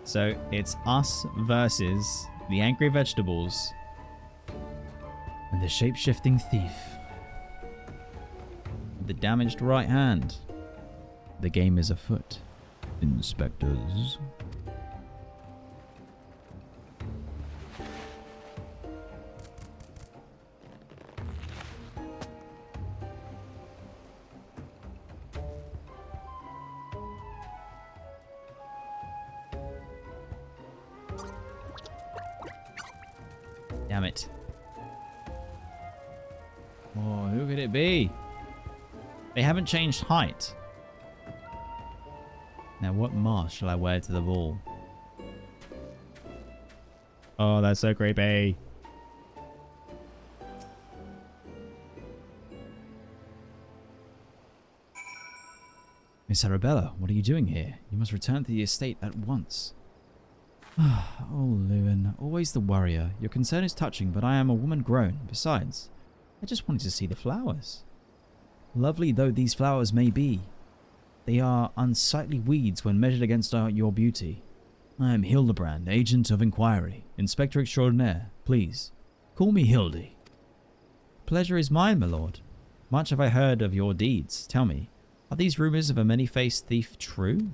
So it's us versus the angry vegetables and the shape-shifting thief. The damaged right hand. The game is afoot, inspectors. Damn it. Oh, who could it be? They haven't changed height. Now, what mask shall I wear to the ball? Oh, that's so creepy. Miss Arabella, what are you doing here? You must return to the estate at once. Oh, Lewin, always the worrier. Your concern is touching, but I am a woman grown. Besides, I just wanted to see the flowers. Lovely though these flowers may be, they are unsightly weeds when measured against your beauty. I am Hildibrand, agent of Enquiry, Inspector Extraordinaire. Please, call me Hildy. Pleasure is mine, my lord. Much have I heard of your deeds. Tell me, are these rumors of a many-faced thief true?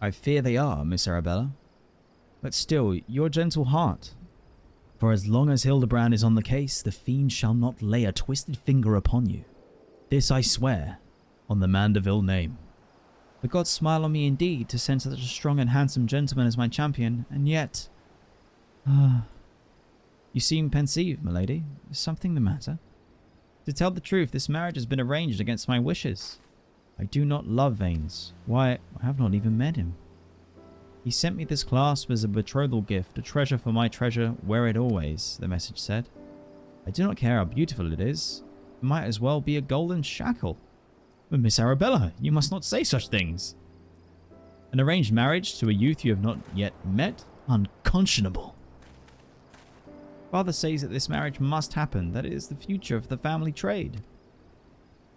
I fear they are, Miss Arabella. But still, your gentle heart. For as long as Hildibrand is on the case, the fiend shall not lay a twisted finger upon you. This I swear, on the Mandeville name. The gods smile on me indeed to send such a strong and handsome gentleman as my champion, and yet... You seem pensive, milady. Is something the matter? To tell the truth, this marriage has been arranged against my wishes. I do not love Vanes. Why, I have not even met him. He sent me this clasp as a betrothal gift, a treasure for my treasure, wear it always, the message said. I do not care how beautiful it is. It might as well be a golden shackle. But Miss Arabella, you must not say such things. An arranged marriage to a youth you have not yet met? Unconscionable. Father says that this marriage must happen, that it is the future of the family trade.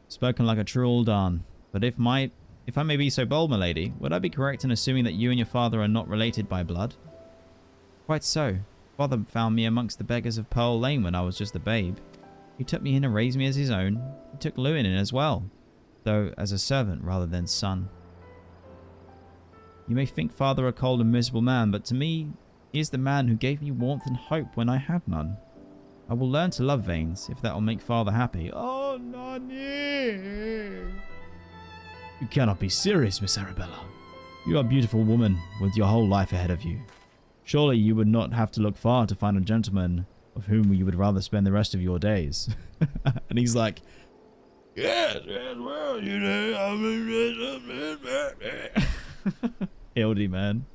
Spoken like a true Uldan, but if I may be so bold, milady, would I be correct in assuming that you and your father are not related by blood? Quite so. Father found me amongst the beggars of Pearl Lane when I was just a babe. He took me in and raised me as his own. He took Lewin in as well, though as a servant rather than son. You may think father a cold and miserable man, but to me, he is the man who gave me warmth and hope when I had none. I will learn to love Vanes, if that will make father happy. Oh, Nani! You cannot be serious, Miss Arabella. You are a beautiful woman with your whole life ahead of you. Surely you would not have to look far to find a gentleman of whom you would rather spend the rest of your days. And he's like, yes, well, you know, Hildy, man.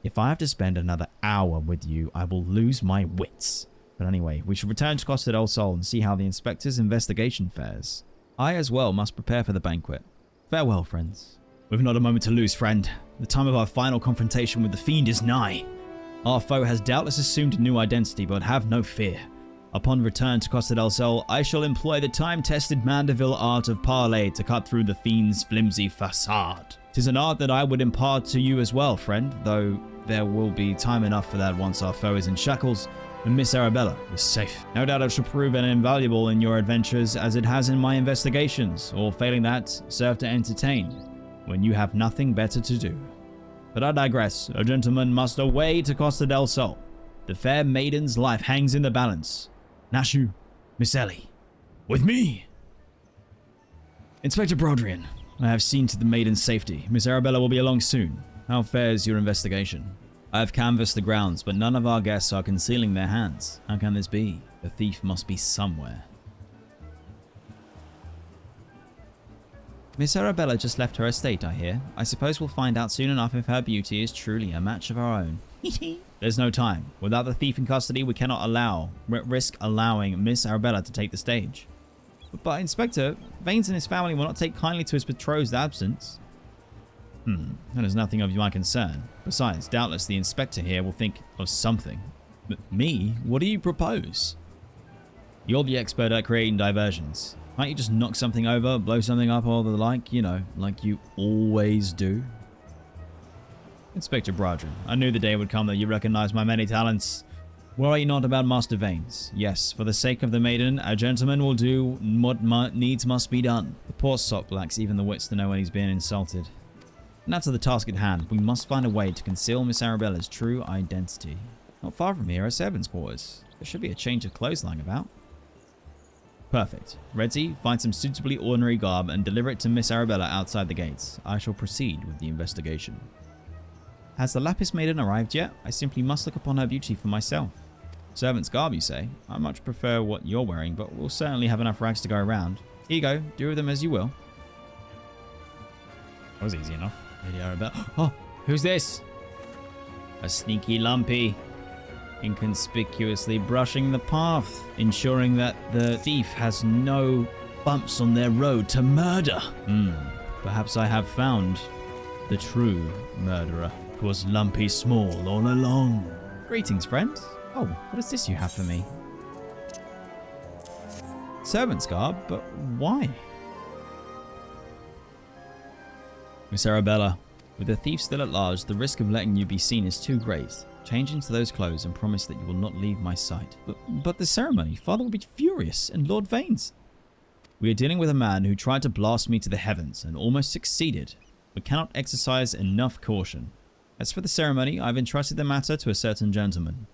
If I have to spend another hour with you, I will lose my wits. But anyway, we should return to Costa del Sol and see how the inspector's investigation fares. I as well must prepare for the banquet. Farewell, friends. We've not a moment to lose, friend. The time of our final confrontation with the fiend is nigh. Our foe has doubtless assumed a new identity, but have no fear. Upon return to Costa del Sol, I shall employ the time-tested Mandeville art of parley to cut through the fiend's flimsy facade. 'Tis an art that I would impart to you as well, friend, though there will be time enough for that once our foe is in shackles and Miss Arabella is safe. No doubt it shall prove an invaluable in your adventures as it has in my investigations, or failing that, serve to entertain when you have nothing better to do. But I digress. A gentleman must away to Costa del Sol. The fair maiden's life hangs in the balance. Nashu, Miss Ellie, with me. Inspector Brodrian, I have seen to the maiden's safety. Miss Arabella will be along soon. How fares your investigation? I have canvassed the grounds, but none of our guests are concealing their hands. How can this be? The thief must be somewhere. Miss Arabella just left her estate, I hear. I suppose we'll find out soon enough if her beauty is truly a match of our own. There's no time. Without the thief in custody, we cannot risk allowing Miss Arabella to take the stage. But Inspector, Vanes and his family will not take kindly to his betrothed's absence. That is nothing of my concern. Besides, doubtless the Inspector here will think of something. Me? What do you propose? You're the expert at creating diversions. Can't you just knock something over, blow something up, or the like, you know, like you always do? Inspector Brodrin, I knew the day would come that you recognized my many talents. Worry not about Master Vanes. Yes, for the sake of the maiden, a gentleman will do what needs must be done. The poor sop lacks even the wits to know when he's being insulted. Now to the task at hand. We must find a way to conceal Miss Arabella's true identity. Not far from here are servants' quarters. There should be a change of clothes lying about. Perfect. Redzy, find some suitably ordinary garb and deliver it to Miss Arabella outside the gates. I shall proceed with the investigation. Has the Lapis Maiden arrived yet? I simply must look upon her beauty for myself. Servant's garb, you say? I much prefer what you're wearing, but we'll certainly have enough rags to go around. Here you go. Do with them as you will. That was easy enough. Lady Arabella. Oh, who's this? A sneaky lumpy. Inconspicuously brushing the path, ensuring that the thief has no bumps on their road to murder. Perhaps I have found the true murderer. 'Twas Lumpy Small all along. Greetings, friend. Oh, what is this you have for me? Servant's garb, but why? Miss Arabella, with the thief still at large, the risk of letting you be seen is too great. Change into those clothes and promise that you will not leave my sight. But the ceremony, Father will be furious, and Lord Vanes. We are dealing with a man who tried to blast me to the heavens and almost succeeded. We cannot exercise enough caution. As for the ceremony, I have entrusted the matter to a certain gentleman.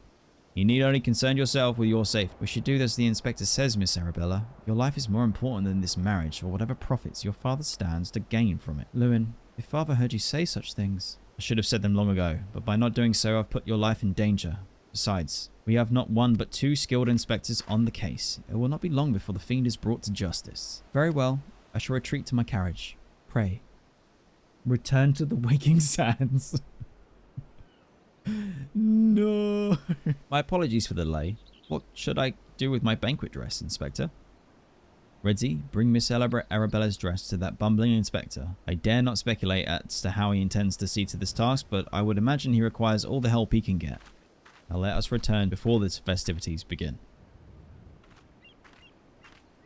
You need only concern yourself with your safety. We should do as the Inspector says, Miss Arabella. Your life is more important than this marriage or whatever profits your father stands to gain from it. Lewin, if Father heard you say such things... I should have said them long ago, but by not doing so, I've put your life in danger. Besides, we have not one but two skilled inspectors on the case. It will not be long before the fiend is brought to justice. Very well, I shall retreat to my carriage. Pray, return to the waking sands. No. My apologies for the delay. What should I do with my banquet dress, Inspector? Redzy, bring Miss Arabella's dress to that bumbling inspector. I dare not speculate as to how he intends to see to this task, but I would imagine he requires all the help he can get. Now let us return before the festivities begin.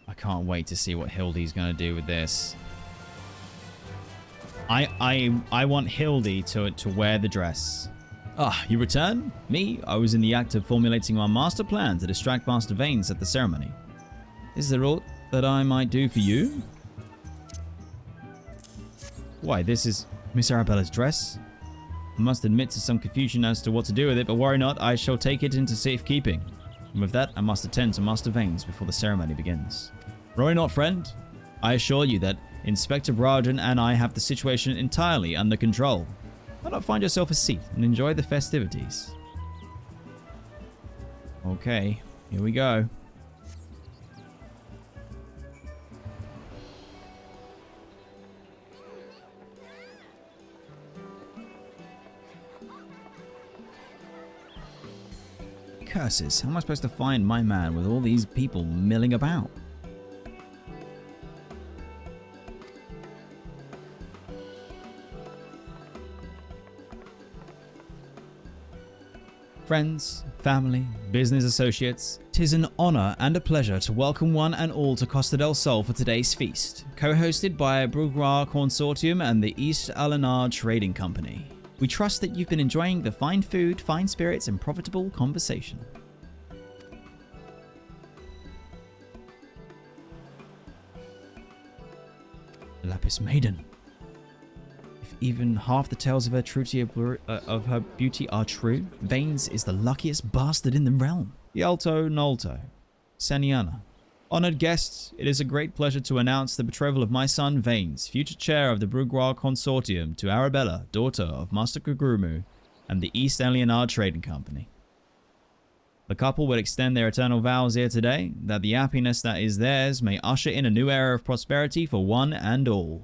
I can't wait to see what Hildy's going to do with this. I want Hildy to wear the dress. Ah, you return? Me? I was in the act of formulating my master plan to distract Master Vanes at the ceremony. Is there aught that I might do for you? Why, this is Miss Arabella's dress. I must admit to some confusion as to what to do with it, but worry not, I shall take it into safekeeping. And with that, I must attend to Master Vanes before the ceremony begins. Worry not, friend. I assure you that Inspector Brodrin and I have the situation entirely under control. Why not find yourself a seat and enjoy the festivities? Okay, here we go. Curses, how am I supposed to find my man with all these people milling about? Friends, family, business associates, 'tis an honor and a pleasure to welcome one and all to Costa del Sol for today's feast, co-hosted by Bourgeois Consortium and the East Alinar Trading Company. We trust that you've been enjoying the fine food, fine spirits, and profitable conversation. Lapis Maiden. If even half the tales of her beauty are true, Vanes is the luckiest bastard in the realm. Yalto Nolto. Saniana. Honored guests, it is a great pleasure to announce the betrothal of my son Vanes, future chair of the Bourgeois Consortium, to Arabella, daughter of Master Kugrumu and the East Alinar Trading Company. The couple will extend their eternal vows here today, that the happiness that is theirs may usher in a new era of prosperity for one and all.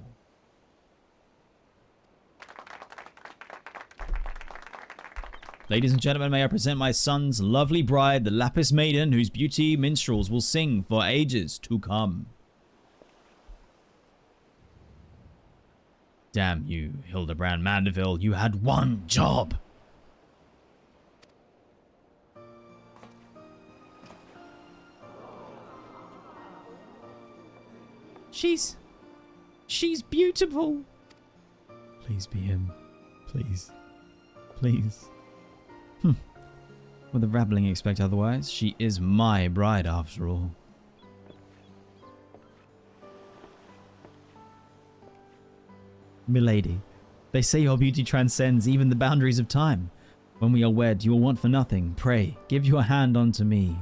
Ladies and gentlemen, may I present my son's lovely bride, the Lapis Maiden, whose beauty minstrels will sing for ages to come. Damn you, Hildibrand Mandeville, you had one job. She's beautiful. Please be him. Please. Please. Would the rabbling expect otherwise? She is my bride after all. Milady, they say your beauty transcends even the boundaries of time. When we are wed, you will want for nothing. Pray, give your hand unto me.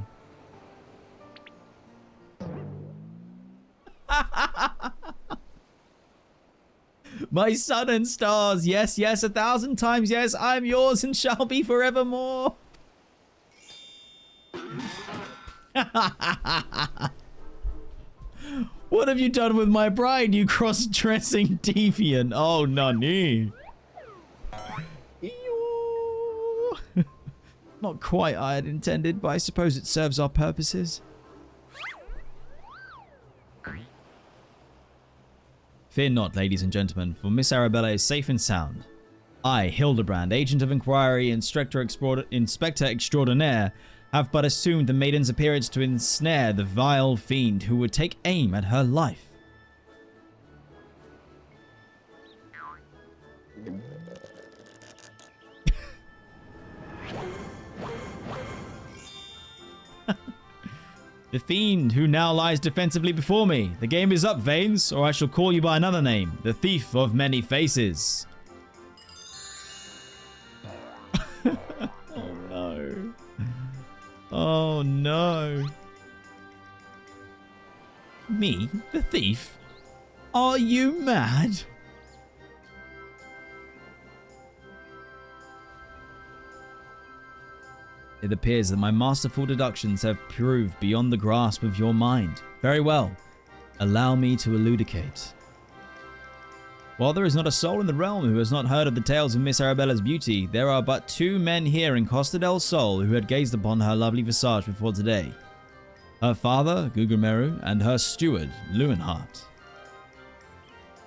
My sun and stars, yes, yes, 1,000 times yes, I'm yours and shall be forevermore. What have you done with my bride, you cross-dressing deviant? Oh, nani. Not quite I had intended, but I suppose it serves our purposes. Fear not, ladies and gentlemen, for Miss Arabella is safe and sound. I, Hildibrand, agent of Enquiry and Inspector Extraordinaire, have but assumed the maiden's appearance to ensnare the vile fiend who would take aim at her life. The fiend who now lies defensively before me. The game is up, Veins, or I shall call you by another name, the Thief of Many Faces. Oh no. Oh no. Me, the thief? Are you mad? It appears that my masterful deductions have proved beyond the grasp of your mind. Very well. Allow me to elucidate. While there is not a soul in the realm who has not heard of the tales of Miss Arabella's beauty, there are but 2 men here in Costa del Sol who had gazed upon her lovely visage before today. Her father, Gugumeru, and her steward, Lewenhart.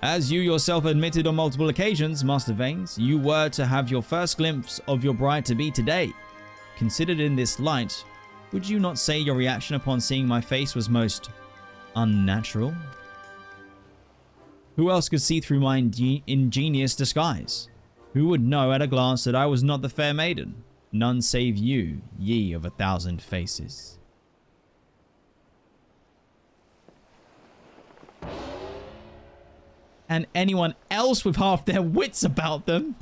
As you yourself admitted on multiple occasions, Master Veins, you were to have your first glimpse of your bride-to-be today. Considered in this light, would you not say your reaction upon seeing my face was most unnatural? Who else could see through my ingenious disguise? Who would know at a glance that I was not the fair maiden? None save you, ye of 1,000 faces. And anyone else with half their wits about them?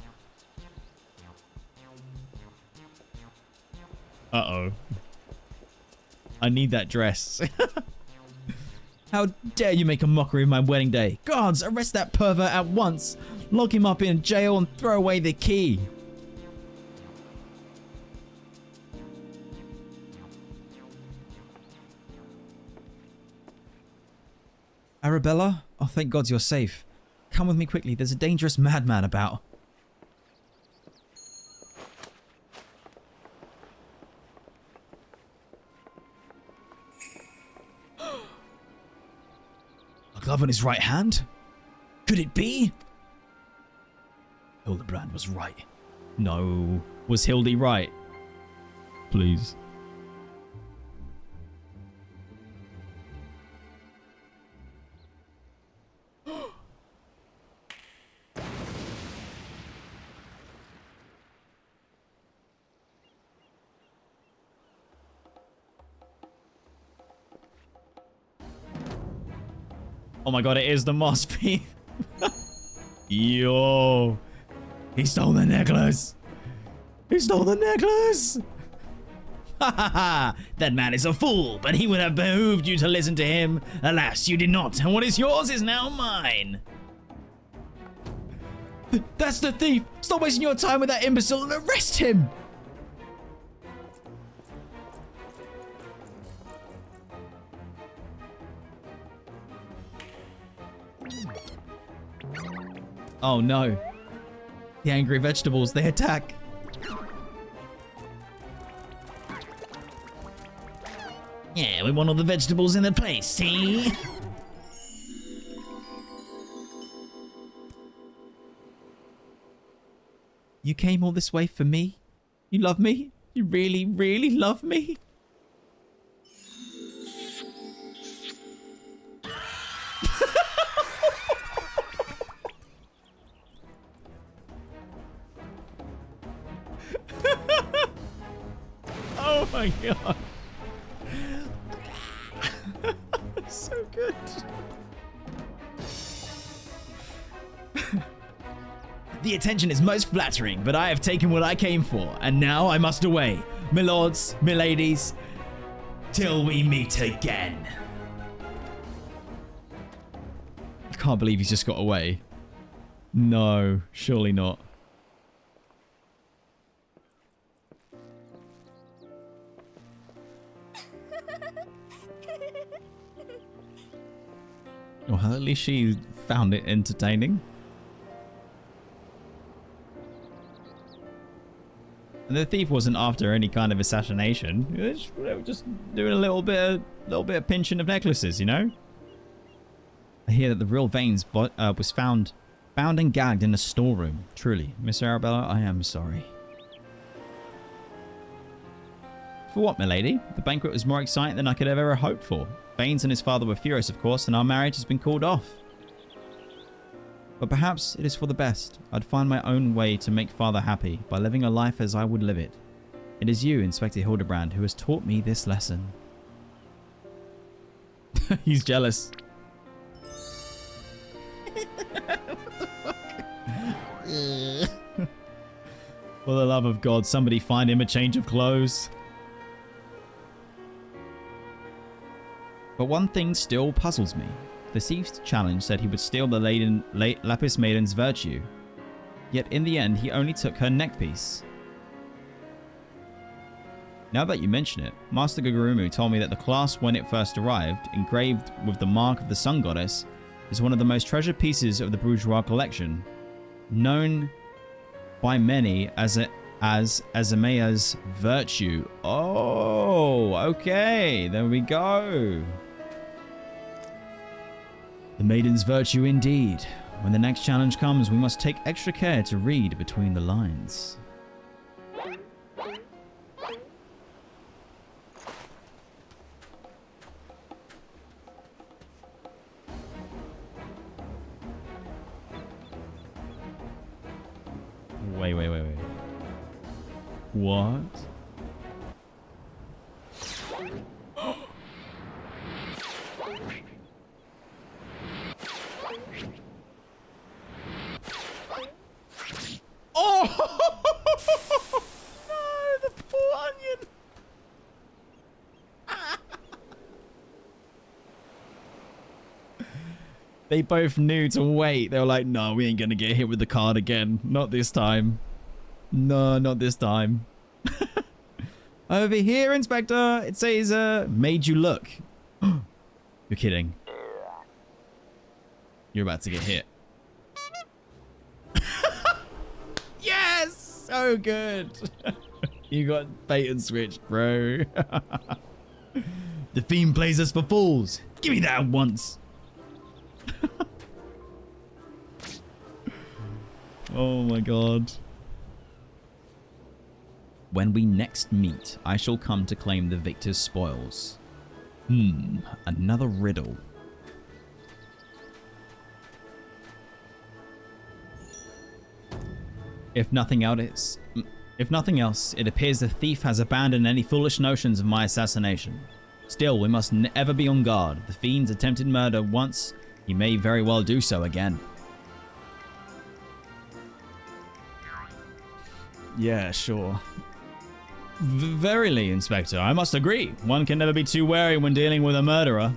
Uh-oh. I need that dress. How dare you make a mockery of my wedding day? Guards, arrest that pervert at once. Lock him up in jail and throw away the key. Arabella? Oh, thank God you're safe. Come with me quickly. There's a dangerous madman about. Glove on his right hand? Could it be? Hildibrand was right. No. Was Hildy right? Please. Oh my god, it is the moss thief. Yo. He stole the necklace. He stole the necklace. Ha ha ha. That man is a fool, but he would have behooved you to listen to him. Alas, you did not, and what is yours is now mine. That's the thief. Stop wasting your time with that imbecile and arrest him. Oh no. The angry vegetables, they attack. Yeah, we want all the vegetables in the place, see? You came all this way for me? You love me? You really, really love me? Oh my god. So good. The attention is most flattering, but I have taken what I came for, and now I must away. My lords, my ladies, till we meet again. I can't believe he's just got away. No, surely not. Well, at least she found it entertaining. And the thief wasn't after any kind of assassination. They were just doing a little bit of pinching of necklaces, you know? I hear that the real veins was found and gagged in a storeroom. Truly, Miss Arabella, I am sorry. For what, milady? The banquet was more exciting than I could have ever hoped for. Baines and his father were furious, of course, and our marriage has been called off. But perhaps it is for the best. I'd find my own way to make father happy by living a life as I would live it. It is you, Inspector Hildibrand, who has taught me this lesson. He's jealous. What the fuck? For the love of God, somebody find him a change of clothes. But one thing still puzzles me. The thief's challenge said he would steal the Lapis Maidens Virtue. Yet in the end, he only took her neckpiece. Now that you mention it, Master Gugurumu told me that the clasp when it first arrived, engraved with the mark of the Sun Goddess, is one of the most treasured pieces of the bourgeois collection, known by many as Azamea's Virtue. Oh, okay, there we go. The Maiden's Virtue indeed. When the next challenge comes, we must take extra care to read between the lines. Wait. What? Oh! No, the poor onion! They both knew to wait. They were like, no, we ain't gonna get hit with the card again. Not this time. No, not this time. Over here, Inspector. It says, made you look. You're kidding. You're about to get hit. Yes! So good. You got bait and switch, bro. The theme plays us for fools. Give me that once. Oh my god. When we next meet, I shall come to claim the victor's spoils. Another riddle. If nothing else, it appears the thief has abandoned any foolish notions of my assassination. Still, we must ever be on guard. The fiend's attempted murder once, he may very well do so again. Yeah, sure. Verily, Inspector, I must agree. One can never be too wary when dealing with a murderer.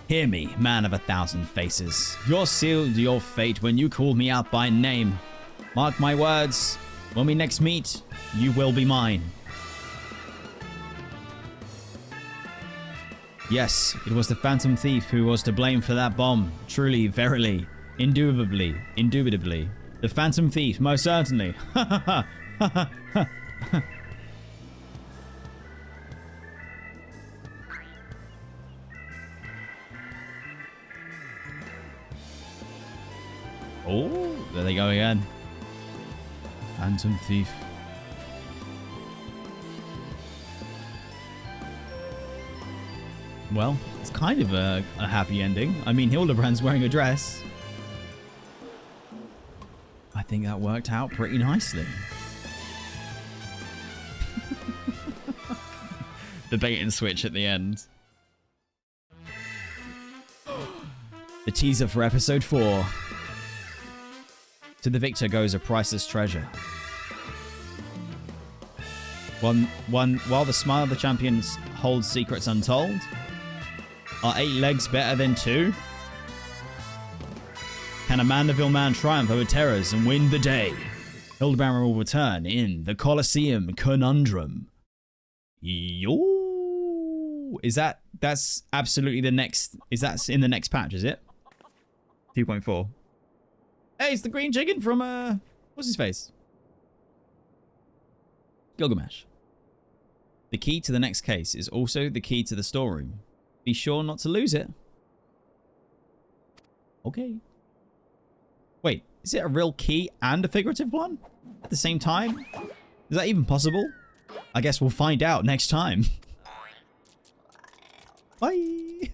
Hear me, man of 1,000 faces. You're sealed your fate when you call me out by name. Mark my words, when we next meet, you will be mine. Yes, it was the Phantom Thief who was to blame for that bomb. Truly, verily, indubitably. The Phantom Thief, most certainly. Ha ha ha. Ha ha ha. Oh, there they go again. Phantom Thief. Well, it's kind of a happy ending. I mean, Hildibrand's wearing a dress. I think that worked out pretty nicely. The bait and switch at the end. The teaser for episode 4. To the victor goes a priceless treasure. While the smile of the champions holds secrets untold. Are 8 legs better than 2? Can a Mandeville man triumph over terrors and win the day? Hildibrand will return in the Colosseum Conundrum. Yo! That's absolutely the next... Is that in the next patch, is it? 2.4. Hey, it's the green chicken from, what's his face? Gilgamesh. The key to the next case is also the key to the storeroom. Be sure not to lose it. Okay. Wait, is it a real key and a figurative one? At the same time? Is that even possible? I guess we'll find out next time. Bye!